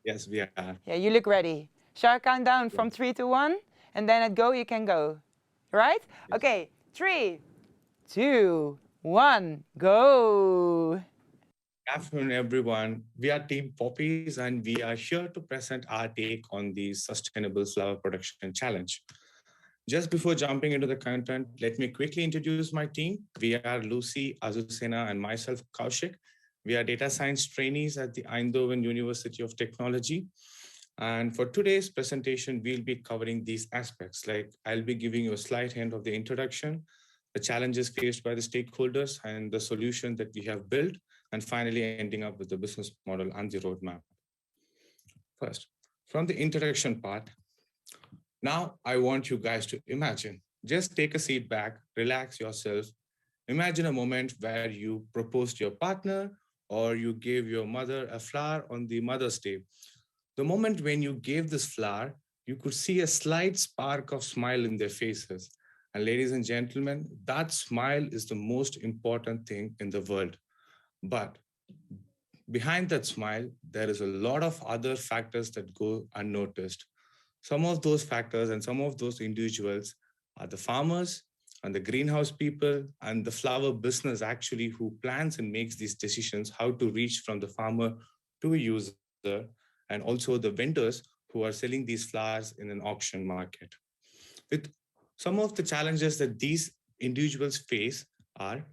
Yes, we are. Yeah, you look ready. Shall I count down from 3 to 1? And then at go, you can go. Right? Yes. Okay, 3, 2, 1, go. Good afternoon, everyone. We are Team Poppies, and we are here to present our take on the Sustainable Flower Production Challenge. Just before jumping into the content, let me quickly introduce my team. We are Lucy, Azucena, and myself, Kaushik. We are data science trainees at the Eindhoven University of Technology. And for today's presentation, we'll be covering these aspects. Like I'll be giving you a slight hint of the introduction, the challenges faced by the stakeholders, and the solution that we have built, and finally ending up with the business model and the roadmap. First, from the introduction part, now I want you guys to imagine. Just take a seat back, relax yourself. Imagine a moment where you proposed to your partner or you gave your mother a flower on the Mother's Day. The moment when you gave this flower, you could see a slight spark of smile in their faces. And ladies and gentlemen, that smile is the most important thing in the world. But behind that smile, there is a lot of other factors that go unnoticed. Some of those factors and some of those individuals are the farmers and the greenhouse people and the flower business actually who plans and makes these decisions how to reach from the farmer to a user, and also the vendors who are selling these flowers in an auction market. With some of the challenges that these individuals face are,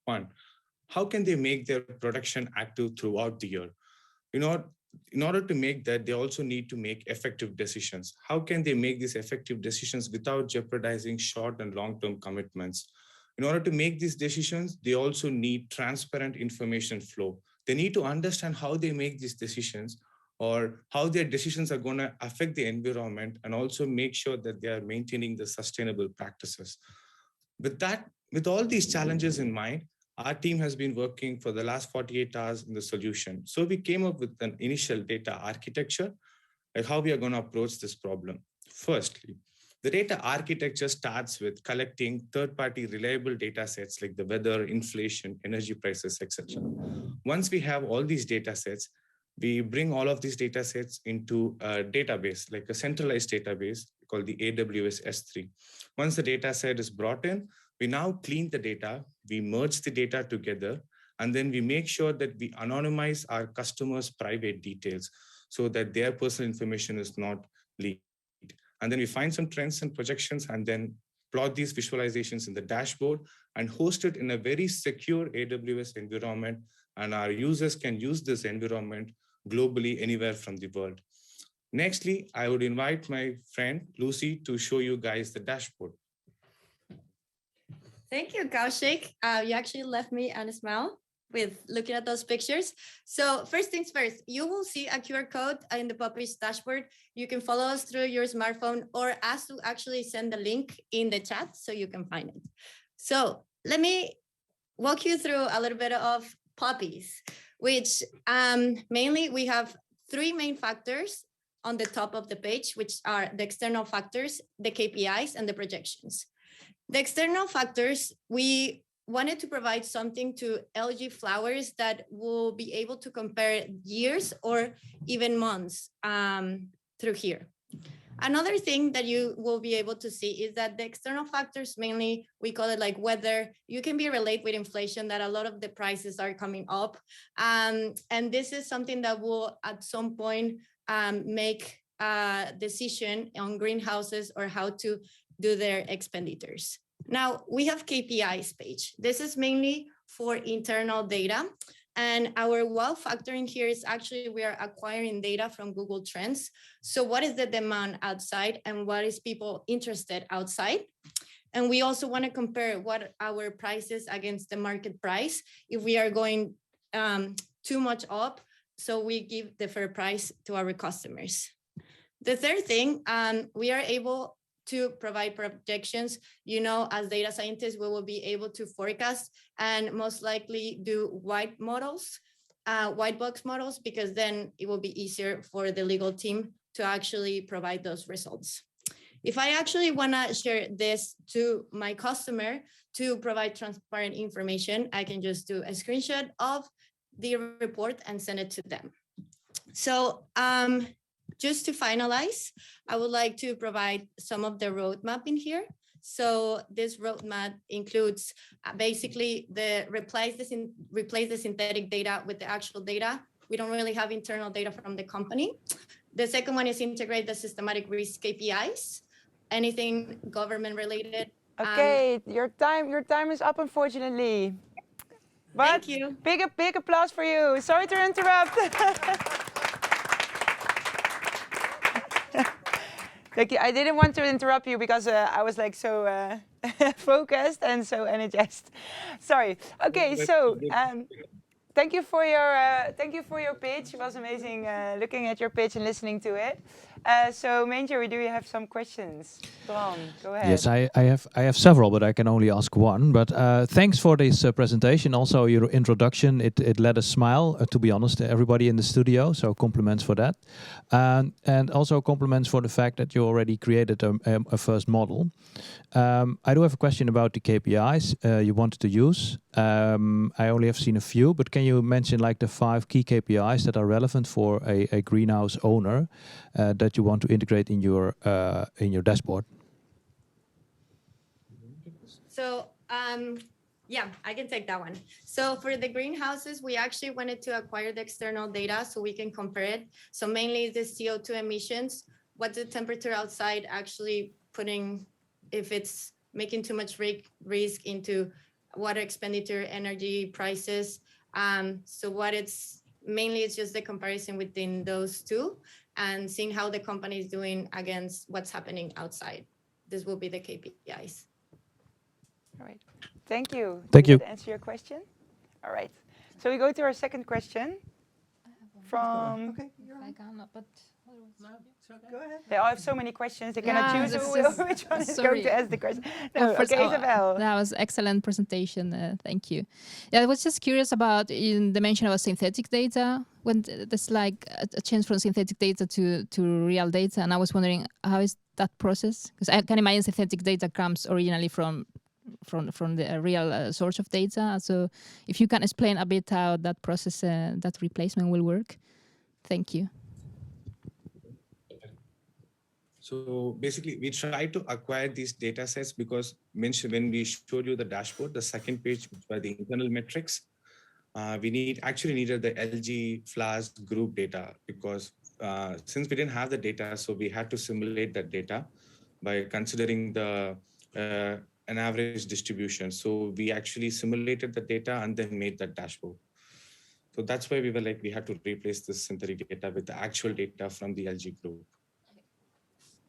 one, how can they make their production active throughout the year? In order to make that, they also need to make effective decisions. How can they make these effective decisions without jeopardizing short and long-term commitments? In order to make these decisions, they also need transparent information flow. They need to understand how they make these decisions or how their decisions are going to affect the environment, and also make sure that they are maintaining the sustainable practices. With all these challenges in mind, our team has been working for the last 48 hours in the solution. So we came up with an initial data architecture, like how we are going to approach this problem. Firstly, the data architecture starts with collecting third-party reliable data sets like the weather, inflation, energy prices, etc. Once we have all these data sets, we bring all of these data sets into a database, like a centralized database called the AWS S3. Once the data set is brought in, we now clean the data, we merge the data together, and then we make sure that we anonymize our customers' private details so that their personal information is not leaked. And then we find some trends and projections and then plot these visualizations in the dashboard and host it in a very secure AWS environment. And our users can use this environment globally anywhere from the world. Nextly, I would invite my friend Lucy to show you guys the dashboard. Thank you, Kaushik. You actually left me on a smile with looking at those pictures. So first things first, you will see a QR code in the Poppies dashboard. You can follow us through your smartphone or ask to actually send the link in the chat so you can find it. So let me walk you through a little bit of Poppies, which mainly we have three main factors on the top of the page, which are the external factors, the KPIs, and the projections. The external factors, we wanted to provide something to LG flowers that will be able to compare years or even months through here. Another thing that you will be able to see is that the external factors, mainly we call it like weather, you can be related with inflation, that a lot of the prices are coming up. And this is something that will at some point make a decision on greenhouses or how to do their expenditures. Now we have KPIs page. This is mainly for internal data. And our wow factor in here is actually we are acquiring data from Google Trends. So what is the demand outside and what is people interested outside? And we also want to compare what our prices against the market price. If we are going too much up, so we give the fair price to our customers. The third thing, we are able to provide projections. You know, as data scientists, we will be able to forecast and most likely do white box models, because then it will be easier for the legal team to actually provide those results. If I actually want to share this to my customer to provide transparent information, I can just do a screenshot of the report and send it to them. So just to finalize, I would like to provide some of the roadmap in here. So this roadmap includes basically replace the synthetic data with the actual data. We don't really have internal data from the company. The second one is integrate the systematic risk KPIs, anything government related. Okay, your time is up, unfortunately. But thank you. Big applause for you. Sorry to interrupt. Thank you. I didn't want to interrupt you because I was like so focused and so energized. Sorry. Okay, so thank you for your pitch. It was amazing looking at your pitch and listening to it. So, main jury, do you have some questions? Bron, go ahead. Yes, I have several, but I can only ask one. But thanks for this presentation. Also, your introduction, it let us smile, to be honest, everybody in the studio. So compliments for that. And also compliments for the fact that you already created a first model. I do have a question about the KPIs you wanted to use. I only have seen a few, but can you mention like the 5 key KPIs that are relevant for a greenhouse owner that you want to integrate in your dashboard? So yeah, I can take that one. So for the greenhouses, we actually wanted to acquire the external data so we can compare it. So mainly the CO2 emissions, what's the temperature outside actually putting, if it's making too much risk into water expenditure, energy prices. So what it's mainly, it's just the comparison within those two and seeing how the company is doing against what's happening outside. This will be the KPIs. All right. Thank you. Thank you. Did that answer your question? All right. So we go to our second question from... Okay, you're on. Go ahead. They all have so many questions, they cannot choose which one is sorry. going to ask the question. No, First, okay, Isabel. That was excellent presentation. Thank you. Yeah, I was just curious about in the mention of synthetic data, when there's like a change from synthetic data to real data. And I was wondering, how is that process? Because I can imagine synthetic data comes originally from the real source of data. So if you can explain a bit how that process, that replacement will work. Thank you. So basically, we try to acquire these data sets because when we showed you the dashboard, the second page, which were the internal metrics, we actually needed the LG Flask group data because since we didn't have the data, so we had to simulate that data by considering an average distribution. So we actually simulated the data and then made that dashboard. So that's why we were like, we had to replace this synthetic data with the actual data from the LG group.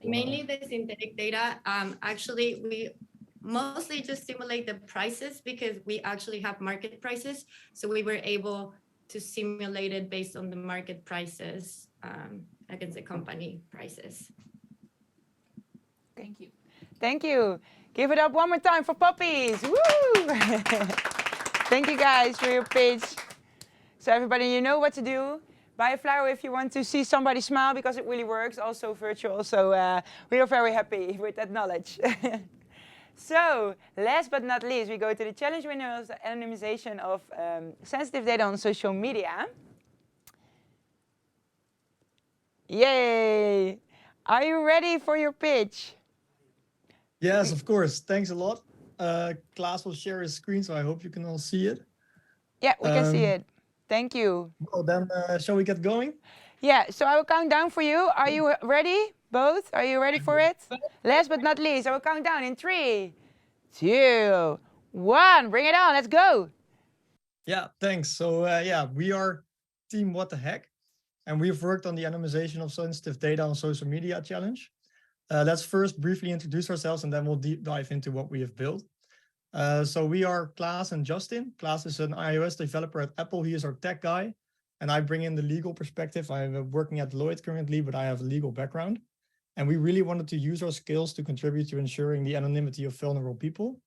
Mainly the synthetic data, actually we mostly just simulate the prices because we actually have market prices. So we were able to simulate it based on the market prices against the company prices. Thank you. Thank you. Give it up one more time for puppies. Woo! Thank you guys for your pitch. So everybody, you know what to do. Buy a flower if you want to see somebody smile because it really works, also virtual. So we are very happy with that knowledge. So last but not least, we go to the challenge winners, anonymization of sensitive data on social media. Yay! Are you ready for your pitch? Yes, of course. Thanks a lot. Klaas will share his screen, so I hope you can all see it. Yeah, we can see it. Thank you. Well, then shall we get going? Yeah, so I will count down for you. Are you ready? Both? Are you ready for it? Last but not least, I will count down in 3, 2, 1. Bring it on. Let's go. Yeah, thanks. So yeah, we are Team What the Heck, and we've worked on the anonymization of sensitive data on social media challenge. Let's first briefly introduce ourselves, and then we'll deep dive into what we have built. So we are Klaas and Justin. Klaas is an iOS developer at Apple. He is our tech guy, and I bring in the legal perspective. I'm working at Deloitte currently, but I have a legal background. And we really wanted to use our skills to contribute to ensuring the anonymity of vulnerable people.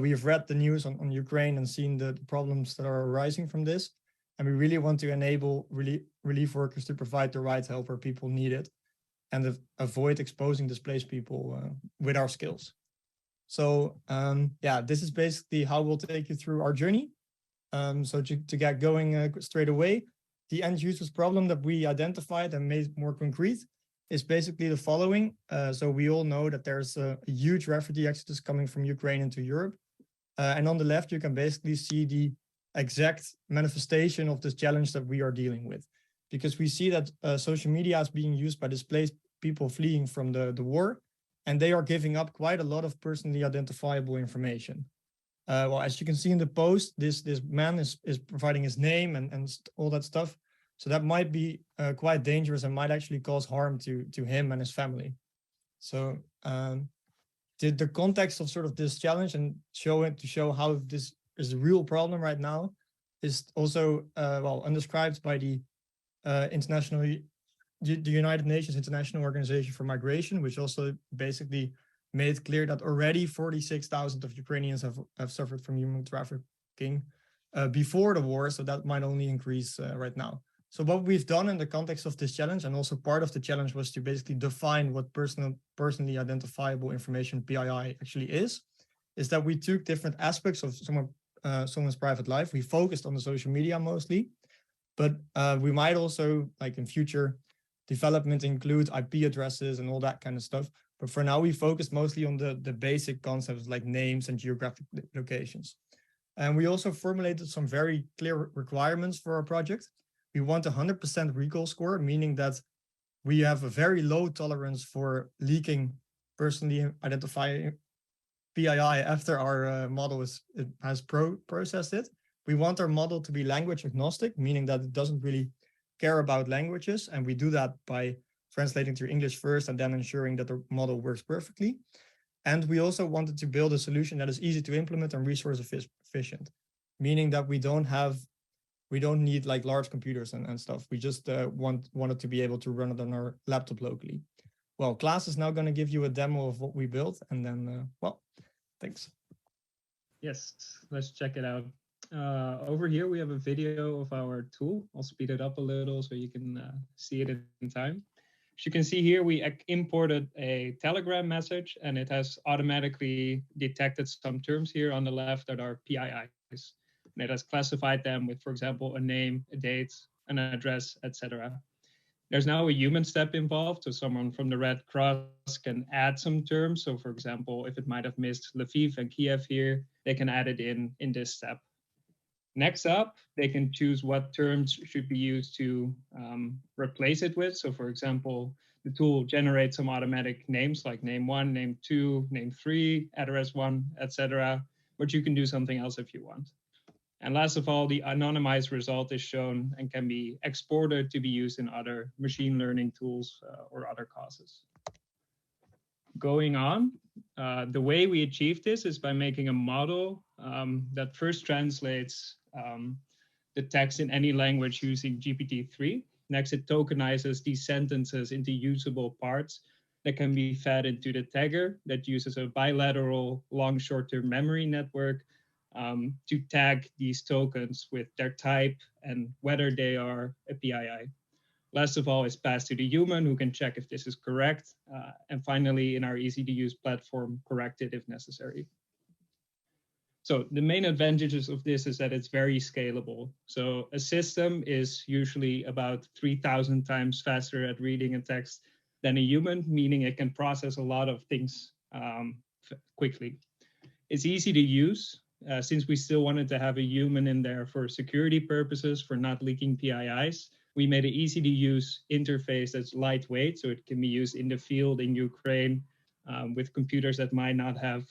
We have read the news on Ukraine and seen the problems that are arising from this. And we really want to enable relief workers to provide the right help where people need it. and avoid exposing displaced people with our skills. So yeah, this is basically how we'll take you through our journey. So to get going straight away, the end user's problem that we identified and made more concrete is basically the following. So we all know that there's a huge refugee exodus coming from Ukraine into Europe. And on the left, you can basically see the exact manifestation of this challenge that we are dealing with. Because we see that social media is being used by displaced people fleeing from the war, and they are giving up quite a lot of personally identifiable information. Well, as you can see in the post, this man is providing his name and all that stuff. So that might be quite dangerous and might actually cause harm to him and his family. So the context of sort of this challenge and to show how this is a real problem right now is also well undescribed by the United Nations International Organization for Migration, which also basically made clear that already 46,000 of Ukrainians have suffered from human trafficking before the war, so that might only increase right now. So what we've done in the context of this challenge, and also part of the challenge, was to basically define what personally identifiable information, PII, actually is that we took different aspects of someone's private life. We focused on the social media mostly, but we might also, like in future development, include IP addresses and all that kind of stuff. But for now, we focused mostly on the basic concepts like names and geographic locations. And we also formulated some very clear requirements for our project. We want 100% recall score, meaning that we have a very low tolerance for leaking personally identifying PII after our model has processed it. We want our model to be language agnostic, meaning that it doesn't really care about languages. And we do that by translating to English first and then ensuring that the model works perfectly. And we also wanted to build a solution that is easy to implement and resource efficient, meaning that we don't need like large computers and stuff. We just wanted to be able to run it on our laptop locally. Well, Klaas is now going to give you a demo of what we built, and then, well, thanks. Yes, let's check it out. Over here, we have a video of our tool. I'll speed it up a little so you can see it in time. As you can see here, we imported a Telegram message, and it has automatically detected some terms here on the left that are PIIs. And it has classified them with, for example, a name, a date, an address, etc. There's now a human step involved, so someone from the Red Cross can add some terms. So, for example, if it might have missed Lviv and Kiev here, they can add it in this step. Next up, they can choose what terms should be used to replace it with. So, for example, the tool generates some automatic names like name 1, name 2, name 3, address 1, etc. But you can do something else if you want. And last of all, the anonymized result is shown and can be exported to be used in other machine learning tools or other causes. Going on, the way we achieve this is by making a model that first translates the text in any language using GPT-3. Next, it tokenizes these sentences into usable parts that can be fed into the tagger that uses a bilateral long short-term memory network to tag these tokens with their type and whether they are a PII. Last of all, is passed to the human who can check if this is correct. And finally, in our easy-to-use platform, correct it if necessary. So the main advantages of this is that it's very scalable. So a system is usually about 3,000 times faster at reading a text than a human, meaning it can process a lot of things quickly. It's easy to use. Since we still wanted to have a human in there for security purposes, for not leaking PIIs, we made an easy-to-use interface that's lightweight, so it can be used in the field in Ukraine with computers that might not have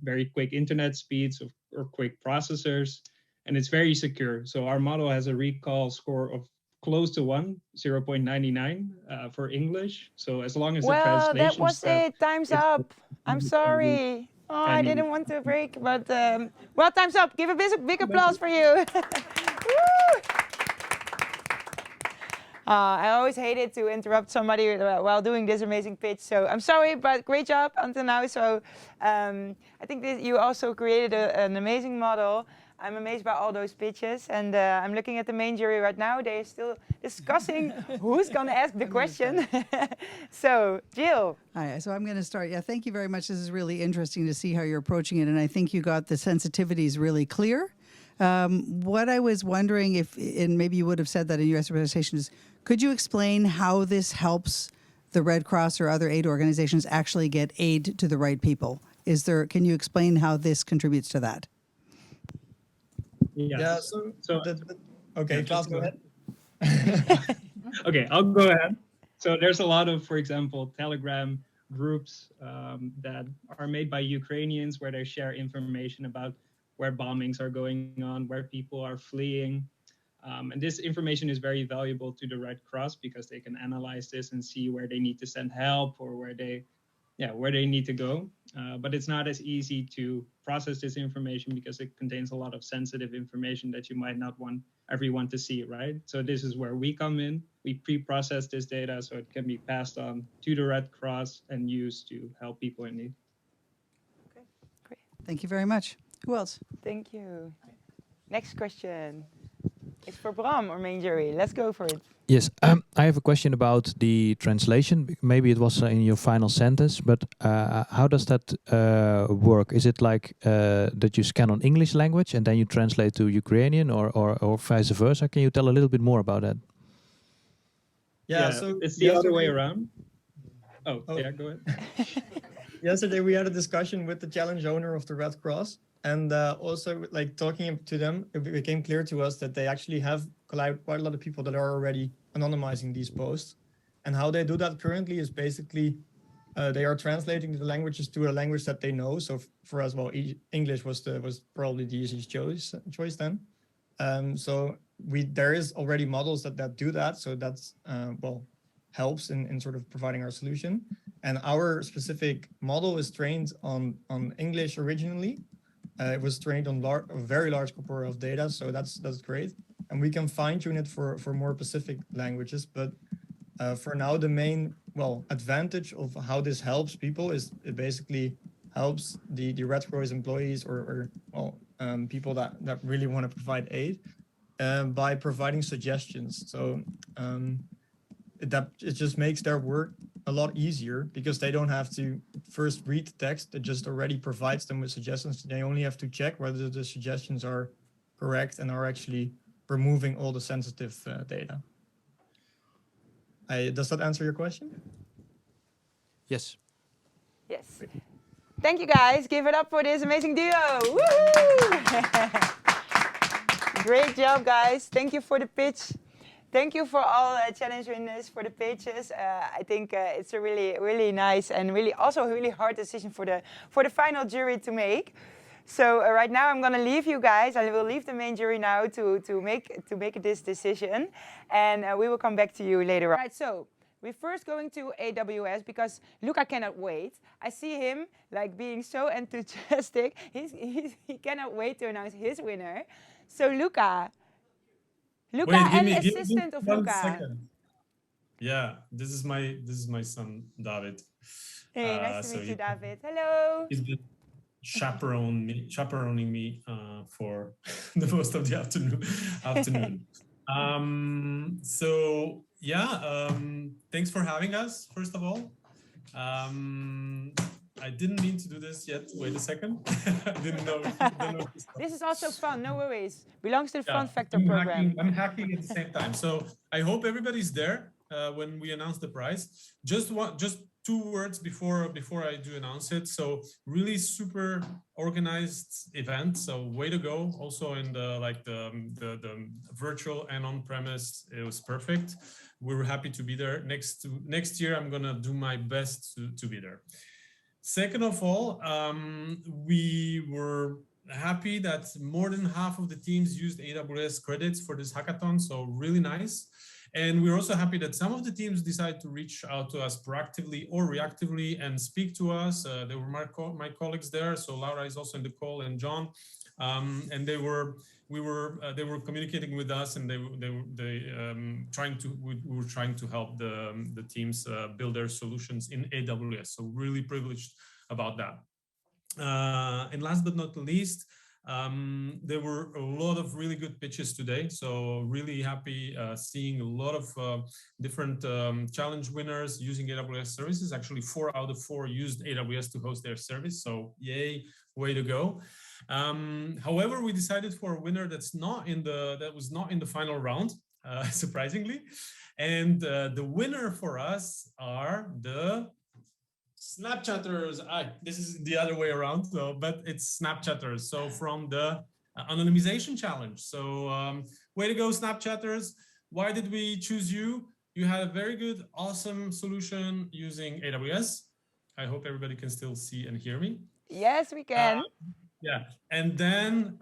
very quick internet speeds or quick processors, and it's very secure. So our model has a recall score of close to 1, 0.99 for English. So as long as the translation that was step, it. Time's up. I'm sorry. Oh, I didn't want to break, but well, time's up. Give a big applause for you. I always hated to interrupt somebody while doing this amazing pitch, so I'm sorry, but great job until now. So I think that you also created an amazing model. I'm amazed by all those pitches, and I'm looking at the main jury right now. They're still discussing who's going to ask the question. So, Jill. Hi, so I'm going to start. Yeah, thank you very much. This is really interesting to see how you're approaching it, and I think you got the sensitivities really clear. What I was wondering if, and maybe you would have said that in your presentation, is could you explain how this helps the Red Cross or other aid organizations actually get aid to the right people? Can you explain how this contributes to that? Yeah, okay, yeah, Klaas, go ahead. Okay, I'll go ahead. So there's a lot of, for example, Telegram groups that are made by Ukrainians where they share information about where bombings are going on, where people are fleeing. And this information is very valuable to the Red Cross because they can analyze this and see where they need to send help or where they need to go. But it's not as easy to process this information because it contains a lot of sensitive information that you might not want everyone to see, right? So this is where we come in. We pre-process this data so it can be passed on to the Red Cross and used to help people in need. Okay, great. Thank you very much. Who else? Thank you. Next question. It's for Bram or main jury. Let's go for it. Yes, I have a question about the translation. Maybe it was in your final sentence, but how does that work? Is it like that you scan on English language and then you translate to Ukrainian or vice versa? Can you tell a little bit more about that? Yeah, so it's the other way around. Oh, yeah, go ahead. Yesterday we had a discussion with the challenge owner of the Red Cross, and also like talking to them, it became clear to us that they actually have quite a lot of people that are already anonymizing these posts. And how they do that currently is basically they are translating the languages to a language that they know. So for us, well, English was probably the easiest choice then. So there is already models that do that. So that's helps in sort of providing our solution. And our specific model is trained on English originally. It was trained on a very large corpora of data, so that's great. And we can fine tune it for more specific languages. But for now, the main advantage of how this helps people is it basically helps the Red Cross employees or people that really want to provide aid by providing suggestions. So it just makes their work a lot easier because they don't have to first read the text. It just already provides them with suggestions. They only have to check whether the suggestions are correct and are actually removing all the sensitive data. Does that answer your question? Yes. Yes. Thank you, guys. Give it up for this amazing duo. Woo! Great job, guys. Thank you for the pitch. Thank you for all challenge winners for the pitches. I think it's a really nice and really hard decision for the final jury to make. So right now I'm gonna leave you guys. I will leave the main jury now to make this decision, and we will come back to you later on. Right. So we're first going to AWS because Luca cannot wait. I see him like being so enthusiastic. He cannot wait to announce his winner. So Luca and assistant of Luca. Second. Yeah, this is my son David. Hey, nice to meet you, David. Hello. He's been chaperoning me for the most of the afternoon. So yeah, thanks for having us. First of all, I didn't mean to do this yet. Wait a second. I didn't know. This is also fun. No worries. Belongs to the Fun Factor program. I'm hacking at the same time. So I hope everybody's there when we announce the prize. Just 2 words before I do announce it. So really super organized event. So way to go. Also in the virtual and on-premise, it was perfect. We were happy to be there. Next year, I'm gonna do my best to be there. Second of all, we were happy that more than half of the teams used AWS credits for this hackathon, so really nice. And we're also happy that some of the teams decided to reach out to us proactively or reactively and speak to us. There were my colleagues there, so Laura is also in the call, and John, and we were communicating with us, and we were trying to help the teams build their solutions in AWS. So really privileged about that. And last but not least, There were a lot of really good pitches today, so really happy seeing a lot of different challenge winners using AWS services. Actually, 4 out of 4 used AWS to host their service, so yay, way to go. However, we decided for a winner that was not in the final round, surprisingly, and the winner for us are the Snapchatters. This is the other way around, so, but it's Snapchatters. So from the anonymization challenge. So way to go, Snapchatters. Why did we choose you? You had a very good, awesome solution using AWS. I hope everybody can still see and hear me. Yes, we can. Yeah, and then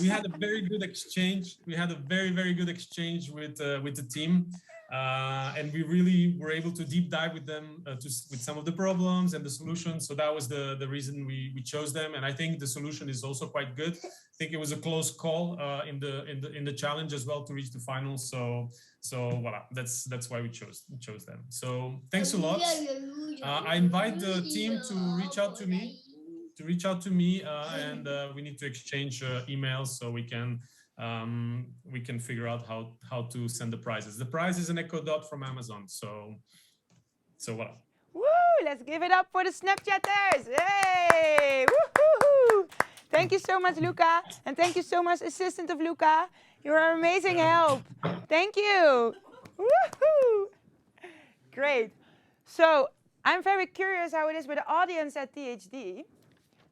we had a very good exchange. We had a very, very good exchange with the team. And we really were able to deep dive with them with some of the problems and the solutions. So that was the reason we chose them. And I think the solution is also quite good. I think it was a close call in the challenge as well to reach the finals. So voila, that's why we chose them. So thanks a lot. I invite the team to reach out to me. And we need to exchange emails so we can figure out how to send the prizes. The prize is an Echo Dot from Amazon. So voilà. Woo! Let's give it up for the Snapchatters! Yay! Woo-hoo-hoo! Thank you so much, Luca, and thank you so much, assistant of Luca. You are amazing help. Thank you. Woohoo! Great. So I'm very curious how it is with the audience at THD.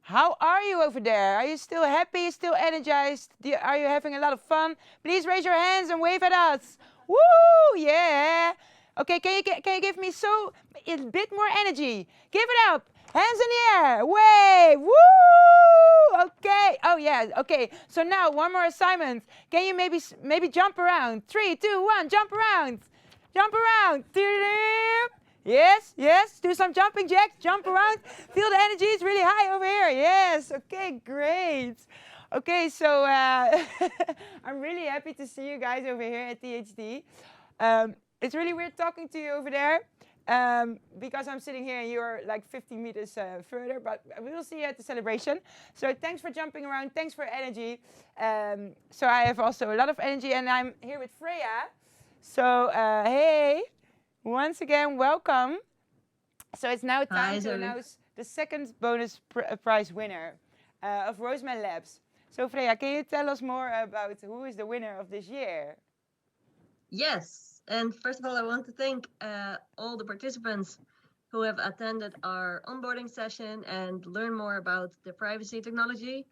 How are you over there? Are you still happy, still energized? Are you having a lot of fun? Please raise your hands and wave at us. Woo! Yeah. Okay, can you give me a bit more energy? Give it up. Hands in the air. Wave. Woo! Okay. Oh yeah. Okay. So now one more assignment. Can you maybe jump around? 3, 2, 1. Jump around. Jump around. Yes, yes, do some jumping jacks, jump around. Feel the energy is really high over here. Yes, okay, great. Okay, so I'm really happy to see you guys over here at THD. It's really weird talking to you over there because I'm sitting here and you're like 50 meters further, but we will see you at the celebration. So thanks for jumping around, thanks for energy. So I have also a lot of energy and I'm here with Freya. So hey. Once again, welcome. So it's now time to announce the second bonus prize winner of Roseman Labs. So Freya, can you tell us more about who is the winner of this year? Yes, and first of all, I want to thank all the participants who have attended our onboarding session and learn more about the privacy technology,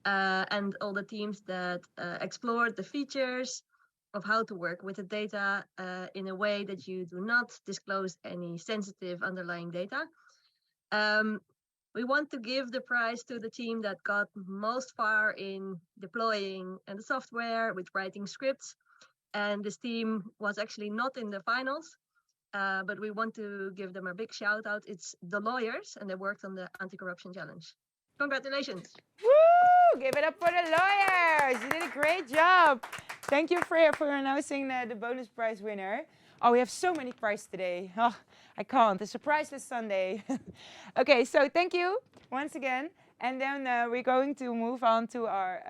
and all the teams that explored the features of how to work with the data in a way that you do not disclose any sensitive underlying data. We want to give the prize to the team that got most far in deploying the software with writing scripts. And this team was actually not in the finals, but we want to give them a big shout out. It's the lawyers, and they worked on the anti-corruption challenge. Congratulations. Woo! Give it up for the lawyers. You did a great job. Thank you, Freya, for announcing the bonus prize winner. Oh, we have so many prizes today. Oh, I can't. It's a priceless Sunday. Okay, so thank you once again. And then we're going to move on to our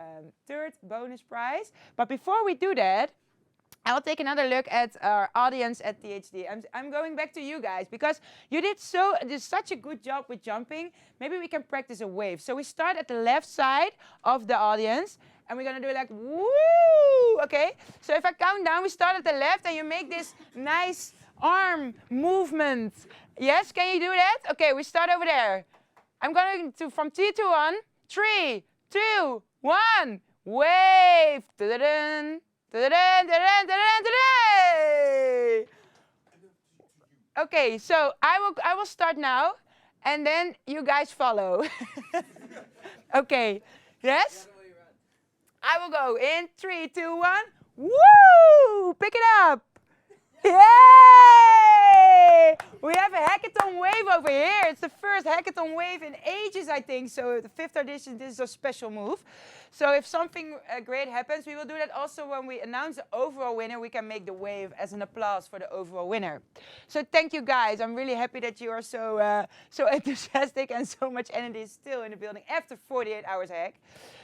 third bonus prize. But before we do that, I'll take another look at our audience at THD. I'm going back to you guys because you did such a good job with jumping. Maybe we can practice a wave. So we start at the left side of the audience and we're gonna do like woo, okay? So if I count down, we start at the left and you make this nice arm movement. Yes, can you do that? Okay, we start over there. I'm going to, from 3 to 1, 3, 2, 1, wave. Da-da-dun. Okay, so I will start now, and then you guys follow. Okay, yes? I will go in 3, 2, 1. Woo! Pick it up. Yay! We have a hackathon. hackathon wave over here. It's the first hackathon wave in ages, I think. So the 5th edition, this is a special move. So if something great happens, we will do that also when we announce the overall winner. We can make the wave as an applause for the overall winner. So thank you guys. I'm really happy that you are so enthusiastic and so much energy is still in the building after 48 hours hack.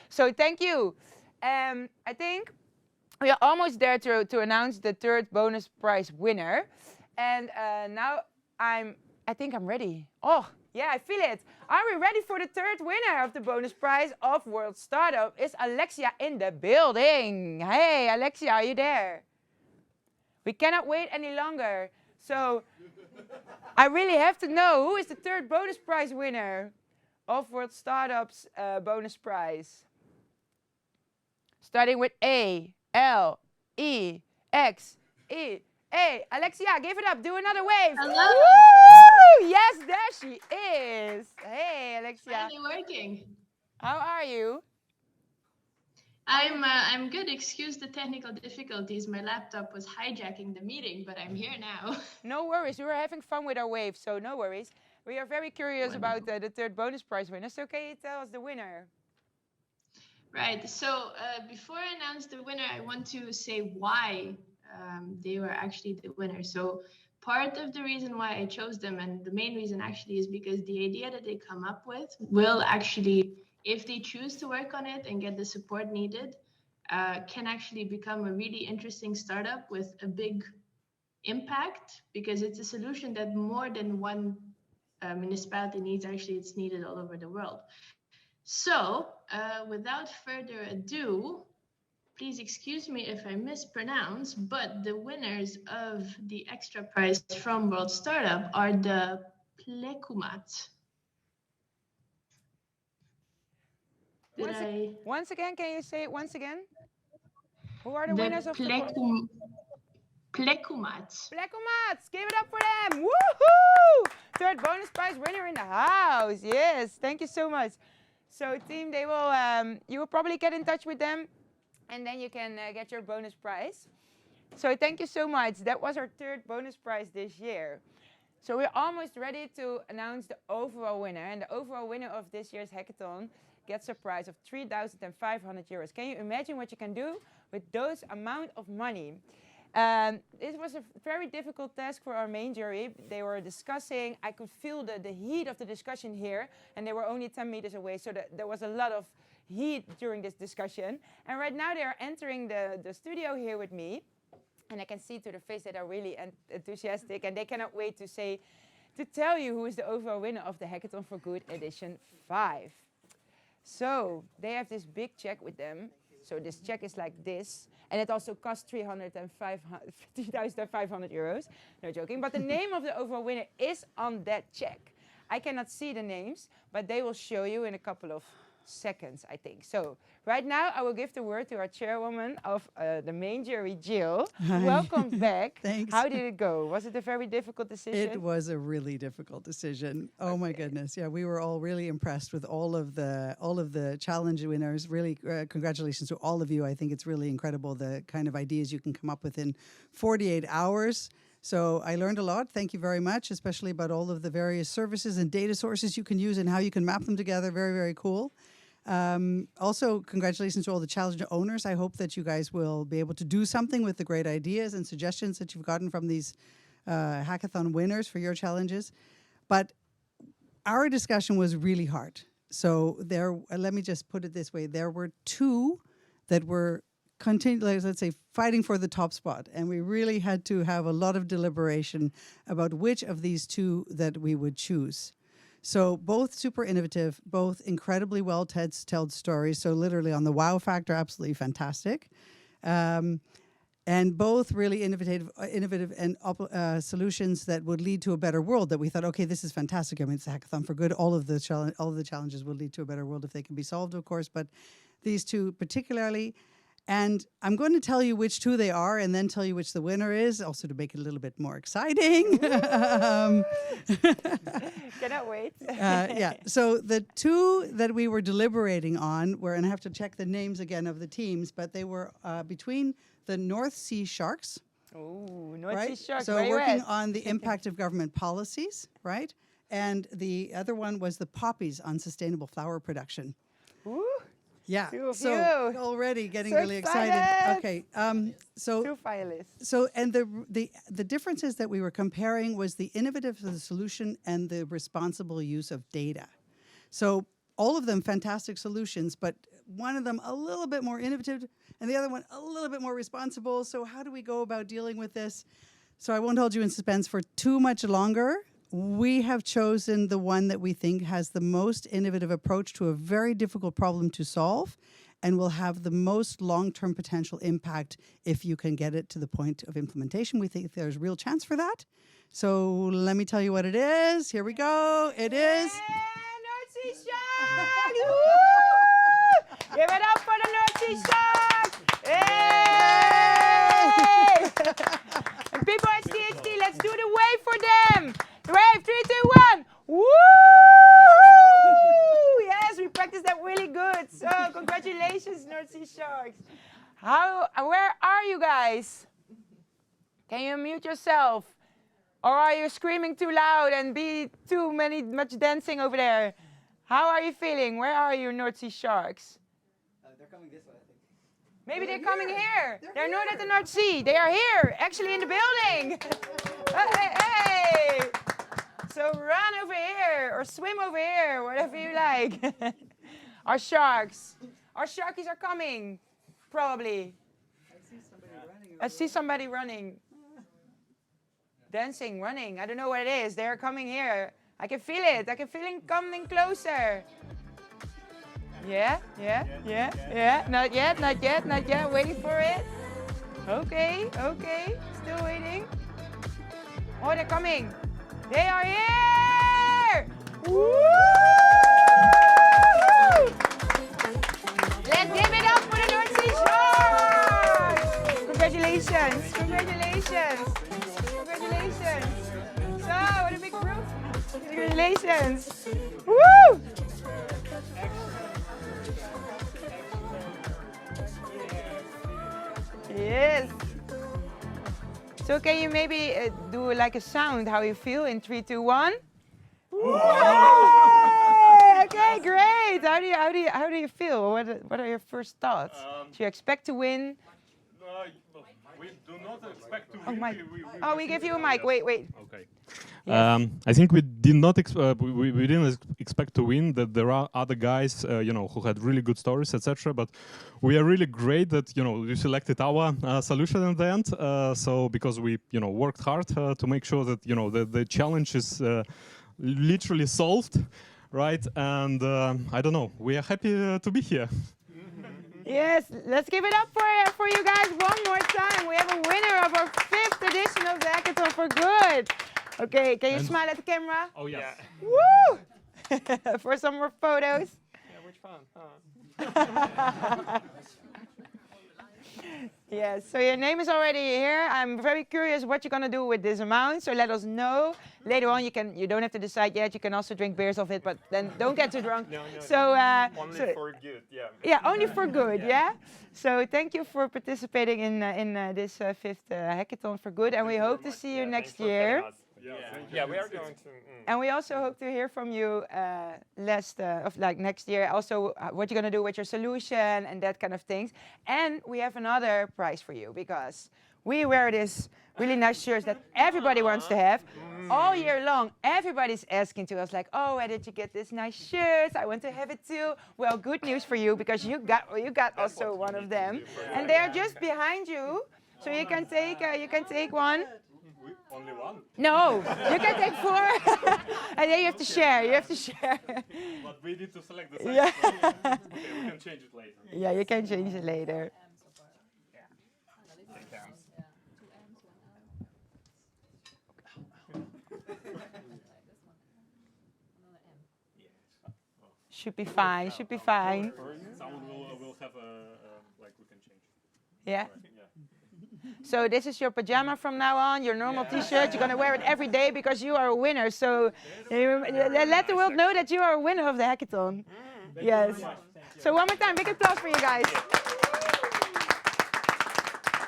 So thank you. I think we are almost there to announce the 3rd bonus prize winner. And now I think I'm ready. Oh, yeah, I feel it. Are we ready for the 3rd winner of the bonus prize of World Startup? Is Alexia in the building? Hey, Alexia, are you there? We cannot wait any longer. So I really have to know who is the 3rd bonus prize winner of World Startup's bonus prize. Starting with A, L, E, X, E. Hey, Alexia, give it up. Do another wave. Hello. Woo! Yes, there she is. Hey, Alexia. Finally working. How are you? I'm good. Excuse the technical difficulties. My laptop was hijacking the meeting, but I'm here now. No worries. We were having fun with our wave, so no worries. We are very curious about the 3rd bonus prize winner. So can you tell us the winner? Right. So before I announce the winner, I want to say why they were actually the winner. So part of the reason why I chose them, and the main reason actually, is because the idea that they come up with will actually, if they choose to work on it and get the support needed, can actually become a really interesting startup with a big impact, because it's a solution that more than one municipality needs. Actually, it's needed all over the world. So without further ado, please excuse me if I mispronounce, but the winners of the extra prize from World Startup are the Plekumat. Once again, can you say it once again? Who are the The winners of the Plekumats. Plekumats, give it up for them. Woohoo! 3rd bonus prize winner in the house. Yes, thank you so much. So team, they will, you will probably get in touch with them, and then you can get your bonus prize. So thank you so much. That was our 3rd bonus prize this year. So we're almost ready to announce the overall winner. And the overall winner of this year's hackathon gets a prize of 3,500 euros. Can you imagine what you can do with those amount of money? It was a very difficult task for our main jury. They were discussing. I could feel the heat of the discussion here, and they were only 10 meters away, so there was a lot of heat during this discussion. And right now they are entering the studio here with me, and I can see to their face that they're really enthusiastic, and they cannot wait to tell you who is the overall winner of the Hackathon for Good edition 5. So they have this big check with them. So this check is like this, and it also costs 3,500 euros. No joking, but the name of the overall winner is on that check. I cannot see the names, but they will show you in a couple of seconds, I think. So right now, I will give the word to our chairwoman of the main jury, Jill. Hi. Welcome back. Thanks. How did it go? Was it a very difficult decision? It was a really difficult decision. Oh my goodness. Yeah, we were all really impressed with all of the challenge winners. Really, congratulations to all of you. I think it's really incredible the kind of ideas you can come up with in 48 hours. So I learned a lot. Thank you very much, especially about all of the various services and data sources you can use and how you can map them together. Very, very cool. Also, congratulations to all the challenge owners. I hope that you guys will be able to do something with the great ideas and suggestions that you've gotten from these hackathon winners for your challenges. But our discussion was really hard. So let me just put it this way. There were 2 that were let's say, fighting for the top spot. And we really had to have a lot of deliberation about which of these 2 that we would choose. So both super innovative, both incredibly well-told stories. So literally on the wow factor, absolutely fantastic. And both really innovative and solutions that would lead to a better world that we thought, okay, this is fantastic. I mean, it's a hackathon for good. All of the challenges will lead to a better world if they can be solved, of course. But these 2 particularly. And I'm going to tell you which 2 they are and then tell you which the winner is, also to make it a little bit more exciting. Cannot wait. Yeah, so the 2 that we were deliberating on were, and I have to check the names again of the teams, but they were between the North Sea Sharks. Oh, North Sea Sharks, So where you working at? on the impact of government policies, right? And the other one was the poppies on sustainable flower production. Ooh. Yeah, Two of so you. already getting So really excited. excited. Okay, Two finalists. so and the differences that we were comparing was the innovative solution and the responsible use of data. So all of them fantastic solutions, but one of them a little bit more innovative and the other one a little bit more responsible. So how do we go about dealing with this? So I won't hold you in suspense for too much longer. We have chosen the one that we think has the most innovative approach to a very difficult problem to solve and will have the most long-term potential impact if you can get it to the point of implementation. We think there's real chance for that. So let me tell you what it is. Here we go. It is... North Sea Sharks! Woo! Give it up for the North Sea Sharks! Hey! And people at CHT, let's do the wave for them! Wave, 3, 2, 1! Woo! Yes, we practiced that really good. So congratulations, North Sea Sharks. Where are you guys? Can you mute yourself? Or are you screaming too loud and much dancing over there? How are you feeling? Where are you, North Sea Sharks? They're coming this way, I think. Maybe they're coming here. They're not at the North Sea. They are here, actually in the building. Hey! So run over here or swim over here, whatever you like. Our sharks. Our sharkies are coming, probably. I see somebody running. Dancing, running. I don't know what it is. They're coming here. I can feel it. I can feel it coming closer. Yeah. Not yet. Waiting for it. Okay. Still waiting. Oh, they're coming. They are here! Woo! Let's give it up for the North Sea Sharks! Congratulations. So, what a big group. Congratulations. Woo! Yes. So can you maybe do like a sound, how you feel in 3, 2, 1? Okay, great. How do you feel? What are your first thoughts? Do you expect to win? We do not expect to win. Mic. We give you a mic. Wait. Okay. Yes. I think we did not we didn't expect to win. That there are other guys, who had really good stories, etc. But we are really great that you selected our solution in the end. So because we worked hard to make sure that the challenge is literally solved, right? And I don't know. We are happy to be here. Yes, let's give it up for you guys one more time. We have a winner of our 5th edition of the Hackathon for Good. Okay, can you smile at the camera? Oh, yes. Woo! For some more photos. Yeah, which fun. Yes, so your name is already here. I'm very curious what you're going to do with this amount, so let us know. Later on, you don't have to decide yet. You can also drink beers of it, but then don't get too drunk. No. Only for good, yeah. Yeah, only for good, yeah? So thank you for participating in this 5th Hackathon for Good, and we hope to see you next year. Yeah, we are going to. And we also hope to hear from you next year. Also, what you're going to do with your solution and that kind of things. And we have another prize for you because we wear this really nice shirts that everybody wants to have. All year long, everybody's asking to us like, oh, where did you get this nice shirts? I want to have it too. Well, good news for you because you got also one of them. And they're just behind you. So you can take one. Only one? No, you can take 4. And then you have to share. But we need to select the size. Yeah. Okay, we can change it later. Yeah, you can change it later. Should be fine. Someone will have we can change. Yeah? So this is your pajama from now on, your normal t-shirt. You're going to wear it every day because you are a winner. So let the world know that you are a winner of the hackathon. Yes. So one more time, big applause for you guys.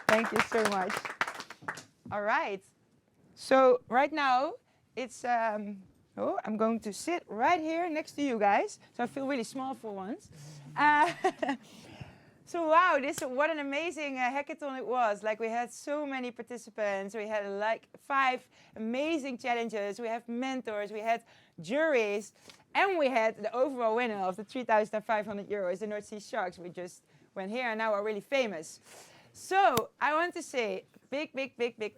Thank you so much. All right. So right now, it's, I'm going to sit right here next to you guys. So I feel really small for once. So wow, what an amazing hackathon it was. Like we had so many participants. We had like 5 amazing challenges. We have mentors, we had juries, and we had the overall winner of the 3,500 euros, the North Sea Sharks. We just went here and now are really famous. So I want to say big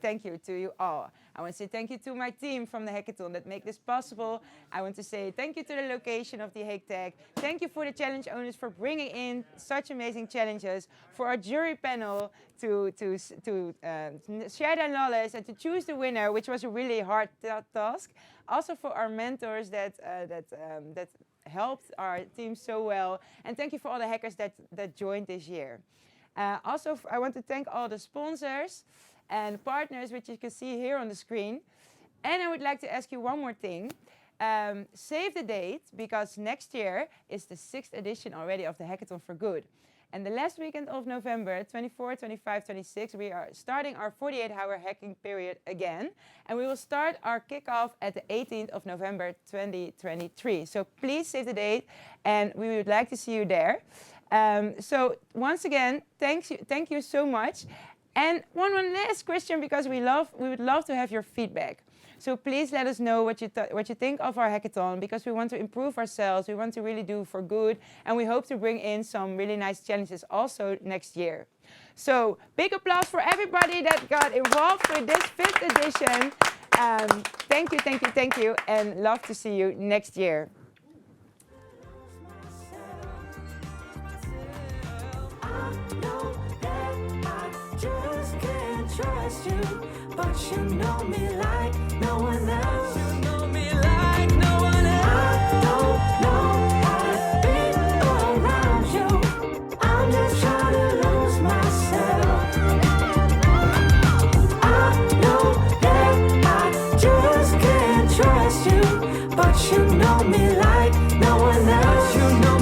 thank you to you all. I want to say thank you to my team from the hackathon that make this possible. I want to say thank you to the location of the Hague Tech. Thank you for the challenge owners for bringing in such amazing challenges. For our jury panel to share their knowledge and to choose the winner, which was a really hard task. Also for our mentors that helped our team so well. And thank you for all the hackers that joined this year. Also, I want to thank all the sponsors and partners, which you can see here on the screen. And I would like to ask you one more thing. Save the date, because next year is the 6th edition already of the Hackathon for Good. And the last weekend of November, 24, 25, 26, we are starting our 48-hour hacking period again. And we will start our kickoff at the 18th of November, 2023. So please save the date, and we would like to see you there. So once again, thank you so much. And one last question, because we would love to have your feedback. So please let us know what you think of our hackathon, because we want to improve ourselves. We want to really do for good, and we hope to bring in some really nice challenges also next year. So big applause for everybody that got involved with this 5th edition. Thank you, and love to see you next year. Trust you, but you know me like no one else. I don't know how to be around you. I'm just trying to lose myself. I know that I just can't trust you, but you know me